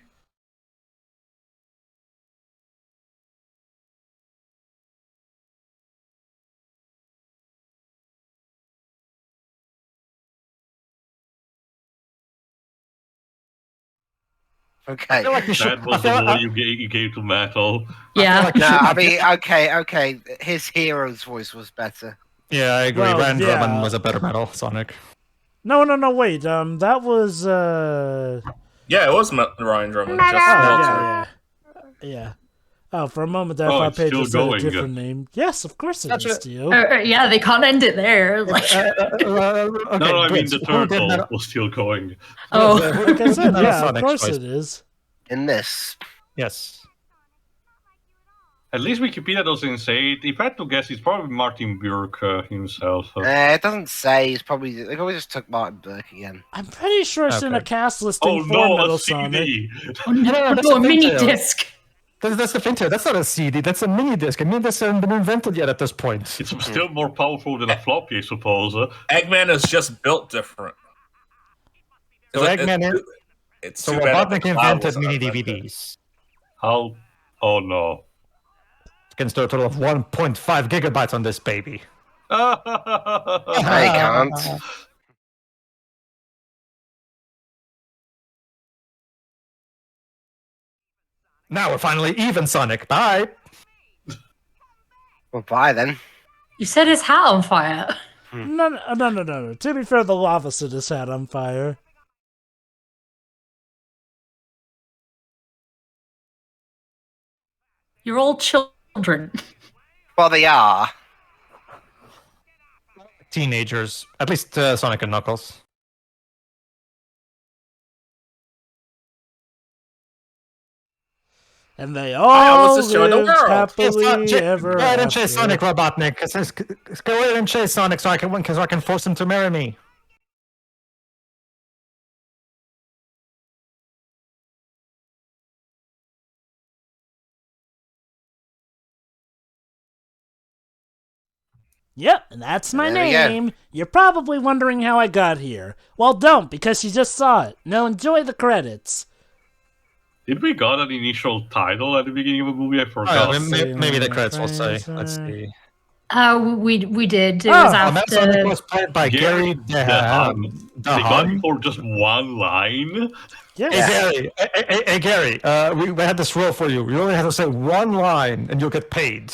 Okay. I feel like you should. That was the one you gave to Metal. Yeah. No, I mean, okay. His hero's voice was better. Yeah, I agree. Well, Ryan yeah. Drummond was a better Metal Sonic. No, wait, that was, Yeah, it was Ryan Drummond. Metal. Yeah. Oh, for a moment there, I Oh, thought it's Paige still was a going. different name. Yes, of course it is, Steel. Yeah, they can't end it there. Like, Okay, No, I mean Blitz, the who did turtle Metal- was still going. oh, Like I said, Metal yeah, of Sonic's course voice. it is. In this. Yes. At least Wikipedia doesn't say it. If I had to guess, it's probably Martin Burke himself. It doesn't say. It's probably they probably just took Martin Burke again. I'm pretty sure it's in a Okay. cast listing Oh for no, Metal a Sonic. CD! oh no, that's no, the a thing, mini Theo. disc. That's the thing, too. That's not a CD. That's a mini disc. I mean, that's hasn't been invented yet at this point. It's still more powerful than a floppy, I suppose. Eggman is just built different. So Eggman It's So too bad that the Robotnik cloud invented wasn't mini invented. DVDs. How? Oh no. You can store a total of 1.5 gigabytes on this baby. I can't. Now we're finally even, Sonic. Bye. Well, bye then. You set his hat on fire. No. To be fair, the lava set his hat on fire. You're all children. Well, they are. Teenagers. At least Sonic and Knuckles. And they I all almost destroyed the lived world. happily ever Go ahead and chase after. Sonic, Robotnik. Go ahead and chase Sonic so I can force him to marry me. Yep, and that's my There we go. name. You're probably wondering how I got here. Well, don't, because you just saw it. Now enjoy the credits. Did we got an initial title at the beginning of the movie? I Oh, forgot. yeah, maybe the credits will say. Let's see. We did. It Oh, was Metal Sonic after. was played by Gary Dehan. They got it Dehan. for just one line. Yes. Hey Gary, we had this rule for you. You only have to say one line and you'll get paid.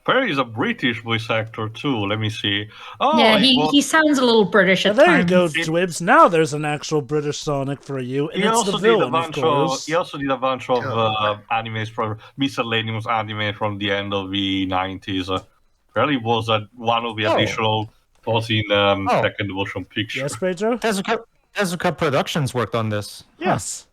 Apparently he's a British voice actor too. Let me see. Oh, Yeah, it was- he sounds a little British at there times. you go, Dwibs. Now there's an actual British Sonic for you, and He it's also the did a villain, of bunch of. course. He also did a bunch of Sure. animes from miscellaneous anime from the end of the 90s. Apparently was one of the Oh. additional thoughts in second motion picture. Yes, Pedro? Tezuka Productions worked on this. Yes.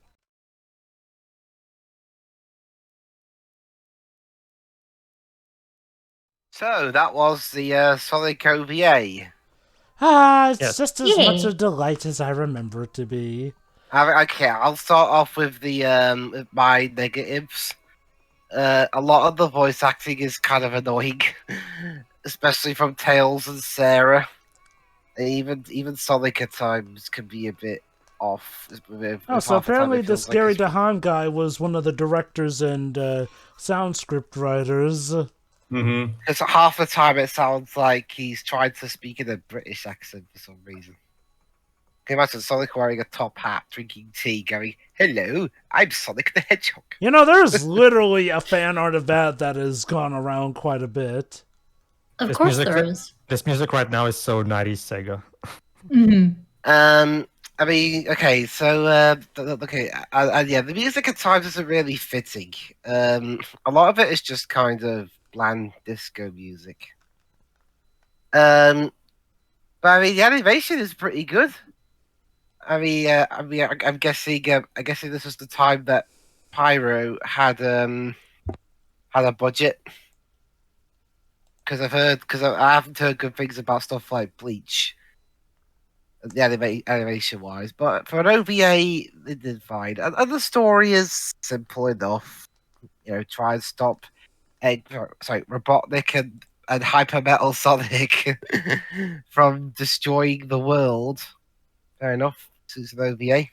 So that was the Sonic OVA. It's Yes. just as much Yay. a delight as I remember it to be. Okay, I'll start off with the with my negatives. A lot of the voice acting is kind of annoying, especially from Tails and Sarah. Even Sonic at times can be a bit off. So apparently the Scary Dahan guy was one of the directors and sound script writers. Mm-hmm. Because half the time it sounds like he's trying to speak in a British accent for some reason. Can you imagine Sonic wearing a top hat, drinking tea, going, "Hello, I'm Sonic the Hedgehog." You know, there's literally a fan art of that has gone around quite a bit. Of This course music- there is. This music right now is so 90s Sega. Mm-hmm. I mean, okay, so yeah, the music at times isn't really fitting. A lot of it is just kind of bland disco music. But I mean, the animation is pretty good. I'm guessing this was the time that Pyro had a budget. Because I haven't heard good things about stuff like Bleach, the animation wise. But for an OVA, they did fine, and the story is simple enough. You know, try and stop Robotnik and Hyper Metal Sonic from destroying the world. Fair enough. This is an OVA.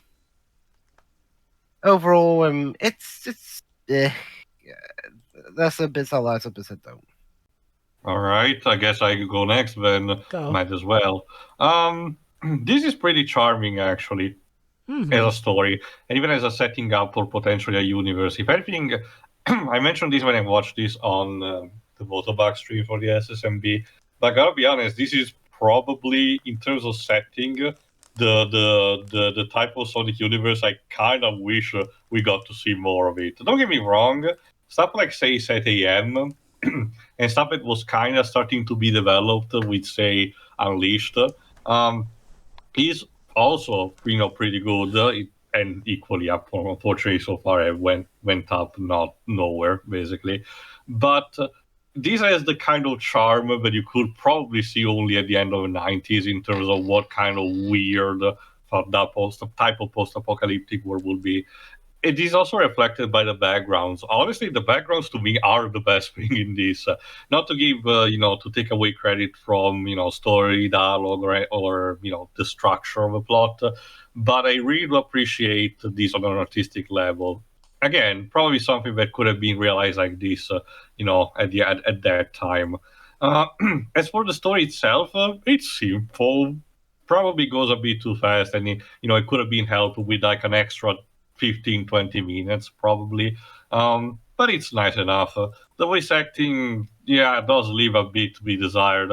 Overall, it's yeah, there's some bits I like, some bits I don't. All right, I guess I could go next then. Go. Might as well. This is pretty charming actually Mhm. as a story, and even as a setting up for potentially a universe. If anything, I mentioned this when I watched this on the Motobug stream for the SSMB. But I gotta be honest, this is probably in terms of setting the type of Sonic universe I kind of wish we got to see more of it. Don't get me wrong, stuff like say Set AM and stuff that was kind of starting to be developed with say Unleashed is also pretty good and equally up. Unfortunately, so far I went up not nowhere basically, but this has the kind of charm that you could probably see only at the end of the 90s in terms of what kind of weird that type of post-apocalyptic world would be. It is also reflected by the backgrounds. Honestly, the backgrounds to me are the best thing in this. Not to give, to take away credit from, story, dialogue, or the structure of a plot, but I really do appreciate this on an artistic level. Again, probably something that could have been realized like this, at that time. As for the story itself, it's simple. Probably goes a bit too fast, and it could have been helped with like an extra 15-20 minutes probably, but it's nice enough. The voice acting, yeah, does leave a bit to be desired.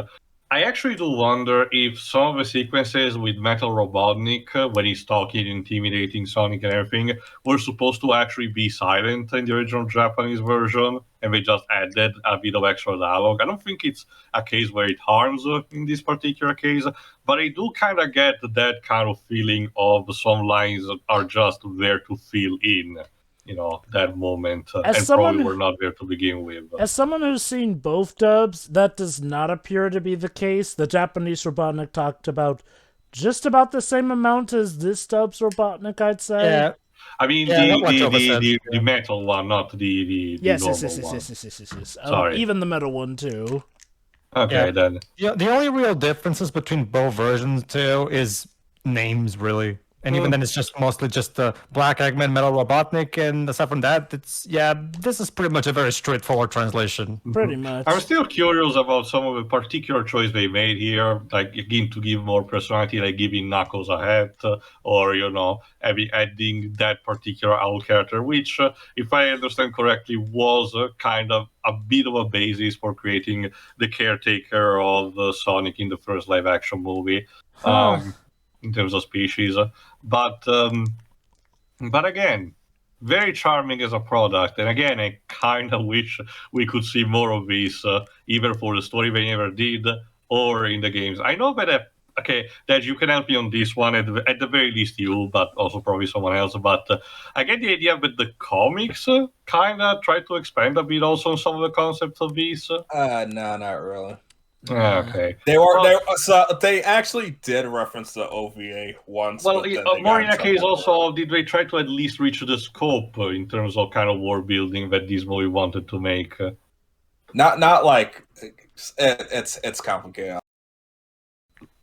I actually do wonder if some of the sequences with Metal Robotnik, when he's talking, intimidating Sonic and everything, were supposed to actually be silent in the original Japanese version, and they just added a bit of extra dialogue. I don't think it's a case where it harms in this particular case, but I do kind of get that kind of feeling of some lines are just there to fill in, that moment, and probably were not there to begin with. As someone who's seen both dubs, that does not appear to be the case. The Japanese Robotnik talked about just about the same amount as this dub's Robotnik, I'd say. Yeah. I mean, the metal one, not the yes, normal one. Yes. Sorry. Even the metal one, too. Okay, then. Yeah, the only real differences between both versions, too, is names, really. And even then, it's just mostly just Black Eggman, Metal Robotnik, and aside from that, this is pretty much a very straightforward translation. Pretty much. I'm still curious about some of the particular choice they made here, like again to give more personality, like giving Knuckles a hat, or adding that particular owl character, which, if I understand correctly, was kind of a bit of a basis for creating the caretaker of Sonic in the first live-action movie. In terms of species, but again, very charming as a product. And again, I kind of wish we could see more of this, either for the story they never did or in the games. I know that that you can help me on this one at the very least, you, but also probably someone else. But I get the idea that the comics kind of try to expand a bit also on some of the concepts of these. No, not really. Okay. They actually did reference the OVA once. Well, more in a case also, did they try to at least reach the scope in terms of kind of world building that this movie wanted to make? Not like it's complicated.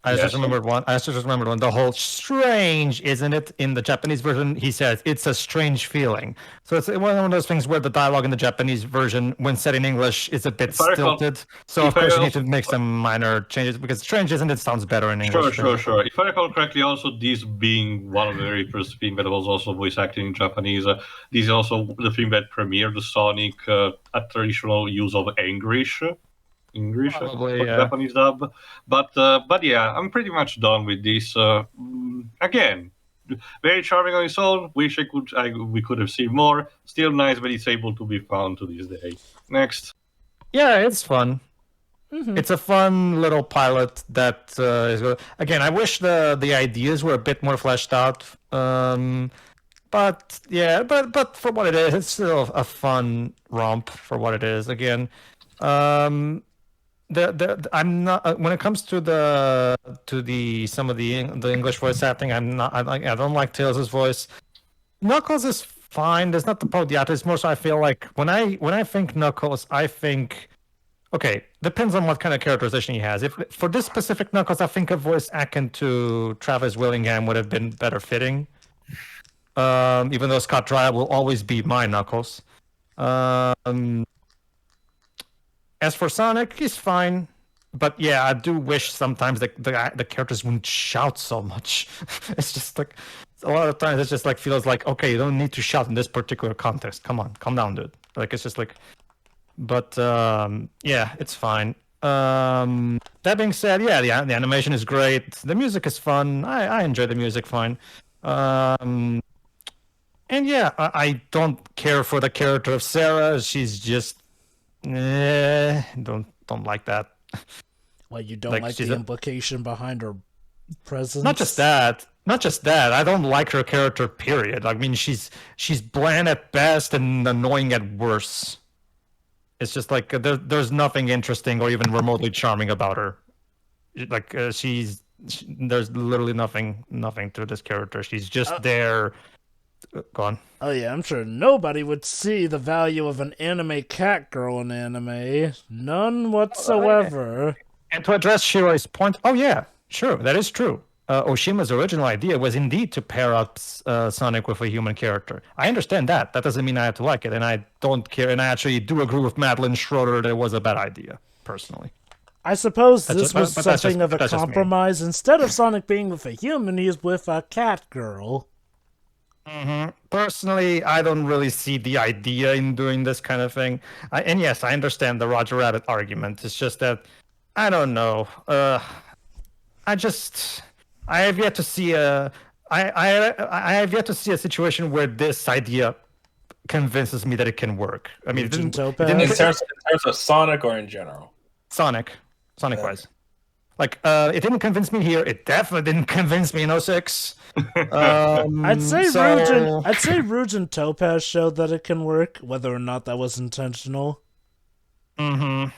I just remembered one. The whole strange, isn't it? In the Japanese version, he says it's a strange feeling. So it's one of those things where the dialogue in the Japanese version, when said in English, is a bit stilted. So of course you need to make some minor changes because strange, isn't it? Sounds better in English. Sure. If I recall correctly, also this being one of the very first things that was also voice acting in Japanese, this is also the thing that premiered the Sonic a traditional use of English. Probably, Japanese dub, but yeah, I'm pretty much done with this. Again, very charming on its own. Wish we could have seen more. Still nice, but it's able to be found to this day. Next. Yeah, it's fun. Mm-hmm. It's a fun little pilot that is good. Again, I wish the ideas were a bit more fleshed out. But for what it is, it's still a fun romp for what it is. Again. I'm not when it comes to some of the English voice acting. I don't like Tails' voice. Knuckles is fine. There's not the part of the actor. It's more so I feel like when I think Knuckles, I think depends on what kind of characterization he has. If for this specific Knuckles, I think a voice akin to Travis Willingham would have been better fitting. Even though Scott Dry will always be my Knuckles. As for Sonic, he's fine, but yeah, I do wish sometimes the characters wouldn't shout so much. It's just like a lot of times it just like feels like you don't need to shout in this particular context. Come on, calm down, dude. Like it's just like, but yeah, it's fine. That being said, yeah, the animation is great. The music is fun. I enjoy the music fine. And yeah, I don't care for the character of Sarah. She's just. Don't like that. Well, you don't like the implication behind her presence? Not just that. I don't like her character, period. I mean, she's bland at best and annoying at worst. It's just like there's nothing interesting or even remotely charming about her. Like there's literally nothing to this character. She's just there. Go on. Oh yeah, I'm sure nobody would see the value of an anime cat girl in anime. None whatsoever. And to address Shiroi's point, oh yeah, sure, that is true. Oshima's original idea was indeed to pair up Sonic with a human character. I understand that. That doesn't mean I have to like it, and I don't care. And I actually do agree with Madeline Schroeder that it was a bad idea, personally. I suppose this was something of a compromise. Instead of Sonic being with a human, he's with a cat girl. Mm-hmm. Personally, I don't really see the idea in doing this kind of thing. And yes, I understand the Roger Rabbit argument. It's just that I don't know. I have yet to see I have yet to see a situation where this idea convinces me that it can work. I mean, in terms of Sonic or in general? Sonic wise. Like, it didn't convince me here. It definitely didn't convince me in 06. I'd say Rouge and Topaz showed that it can work, whether or not that was intentional. Mm-hmm.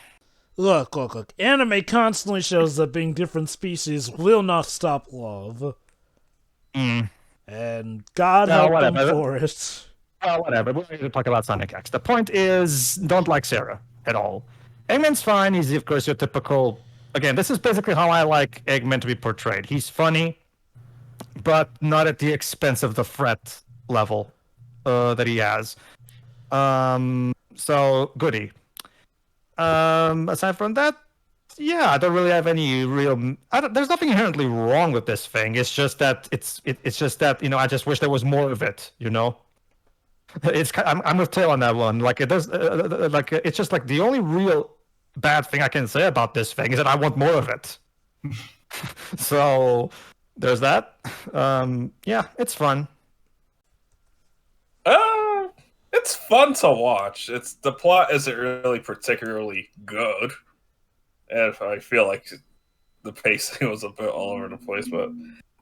Look. Anime constantly shows that being different species will not stop love. Mm. And God help them for it. Well, whatever. We're going to talk about Sonic X. The point is, don't like Sarah at all. Eggman's fine. He's, of course, your typical... Again, this is basically how I like Eggman to be portrayed. He's funny. but not at the expense of the threat level that he has. So goody. Aside from that, yeah, I don't really have any real. There's nothing inherently wrong with this thing. It's just that it's just that I just wish there was more of it. I'm with Tail on that one. Like it does. It's just like the only real bad thing I can say about this thing is that I want more of it. So there's that. Yeah, it's fun. It's fun to watch. The plot isn't really particularly good, and I feel like the pacing was a bit all over the place, but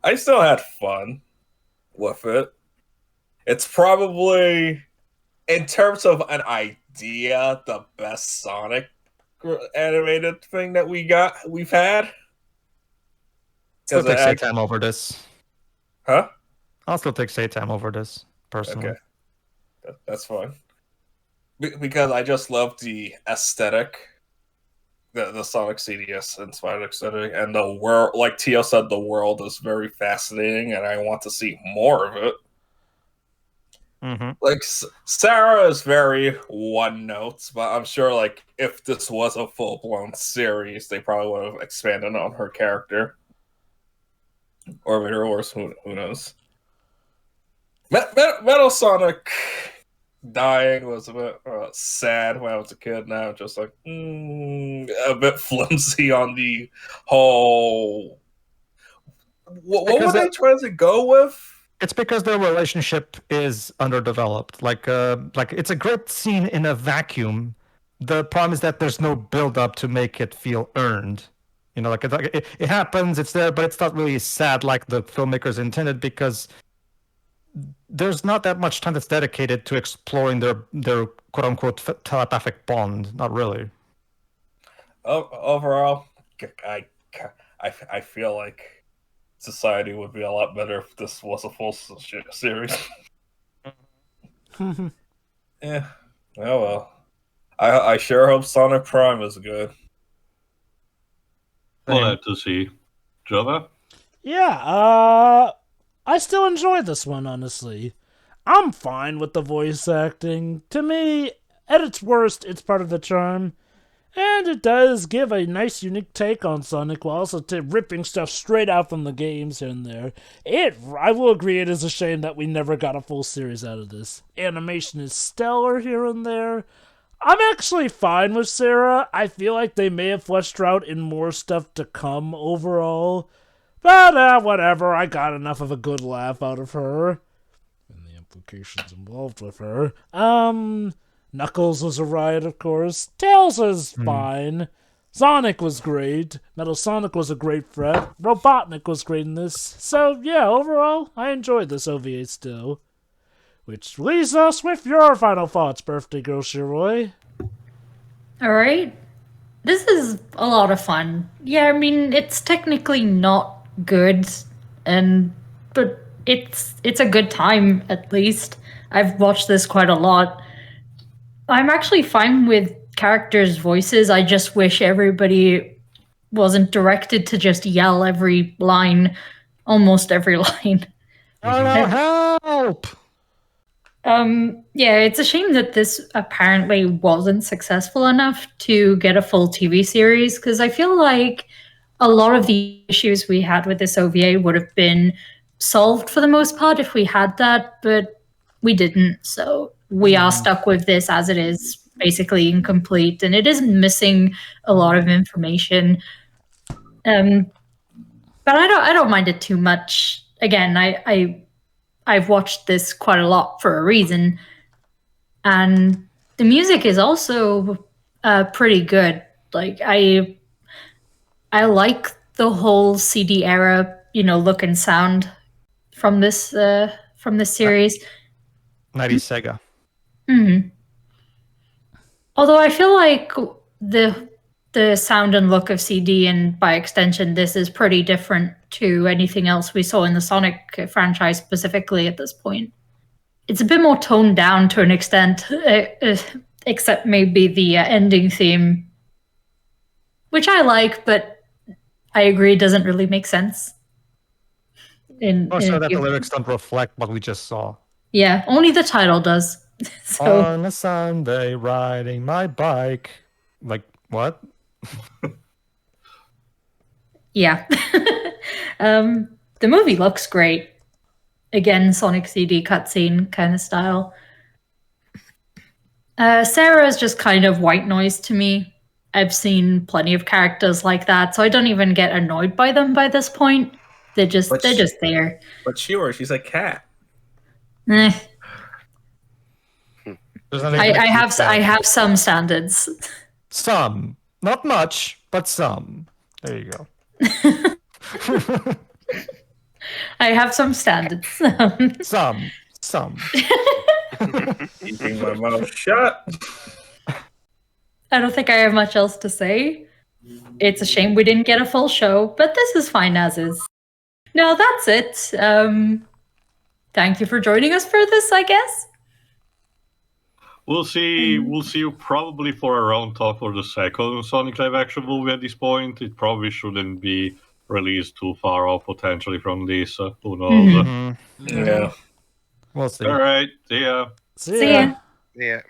I still had fun with it. It's probably, in terms of an idea, the best Sonic animated thing that we've had. Still take Satan over this. Huh? I'll still take Satan over this, personally. Okay. That's fine. Because I just love the aesthetic, the Sonic CDS inspired aesthetic, and the world, like Tio said, the world is very fascinating, and I want to see more of it. Mm-hmm. Like, Sarah is very one note, but I'm sure, like, if this was a full-blown series, they probably would have expanded on her character. Or made her worse, who knows. Metal Sonic dying was a bit sad when I was a kid. Now I'm just like a bit flimsy on the whole. What were they trying to go with? It's because their relationship is underdeveloped. Like it's a great scene in a vacuum. The problem is that there's no build up to make it feel earned. It happens, it's there, but it's not really sad like the filmmakers intended, because there's not that much time that's dedicated to exploring their quote unquote telepathic bond. Not really. Overall, I feel like society would be a lot better if this was a full series. Yeah. Oh well. I sure hope Sonic Prime is good. We'll have to see. Jova? Yeah, I still enjoy this one, honestly. I'm fine with the voice acting. To me, at its worst, it's part of the charm. And it does give a nice, unique take on Sonic, while also ripping stuff straight out from the games here and there. I will agree, it is a shame that we never got a full series out of this. Animation is stellar here and there. I'm actually fine with Sarah. I feel like they may have fleshed her out in more stuff to come overall. But whatever, I got enough of a good laugh out of her. And the implications involved with her. Knuckles was a riot, of course. Tails was fine. Sonic was great. Metal Sonic was a great threat. Robotnik was great in this. So, yeah, overall, I enjoyed this OVA still. Which leaves us with your final thoughts, birthday girl Shiroi. Alright. This is a lot of fun. Yeah, I mean, it's technically not good, but it's a good time, at least. I've watched this quite a lot. I'm actually fine with characters' voices. I just wish everybody wasn't directed to just yell every line, almost every line. Oh, help! Yeah, it's a shame that this apparently wasn't successful enough to get a full TV series, because I feel like a lot of the issues we had with this OVA would have been solved for the most part if we had that, but we didn't. So we are stuck with this as it is, basically incomplete, and it is missing a lot of information. But I don't mind it too much. Again, I've watched this quite a lot for a reason, and the music is also pretty good. Like I like the whole CD era, look and sound from this series. 90s Sega. Mm-hmm. Although I feel like the sound and look of CD, and by extension, this is pretty different to anything else we saw in the Sonic franchise specifically at this point. It's a bit more toned down to an extent, except maybe the ending theme, which I like, but I agree doesn't really make sense. in Also, a that few- the lyrics don't reflect what we just saw. Yeah, only the title does. So On a Sunday, riding my bike. Like, what? yeah. The movie looks great. Again, Sonic CD cutscene kind of style. Sarah is just kind of white noise to me. I've seen plenty of characters like that, so I don't even get annoyed by them by this point. They're just there. But Shiroi, she's a cat. Eh. There's not even a I cute cat. have some standards. Some. Not much, but some. There you go. I have some standards. Some. Keeping my mouth shut. I don't think I have much else to say. It's a shame we didn't get a full show, but this is fine as is. No, that's it. Thank you for joining us for this, I guess. We'll see you probably for a round talk for the second Sonic live action movie at this point. It probably shouldn't be released too far off potentially from this. Who knows? Mhm. Yeah. We'll see. All right, see ya. See ya. Yeah.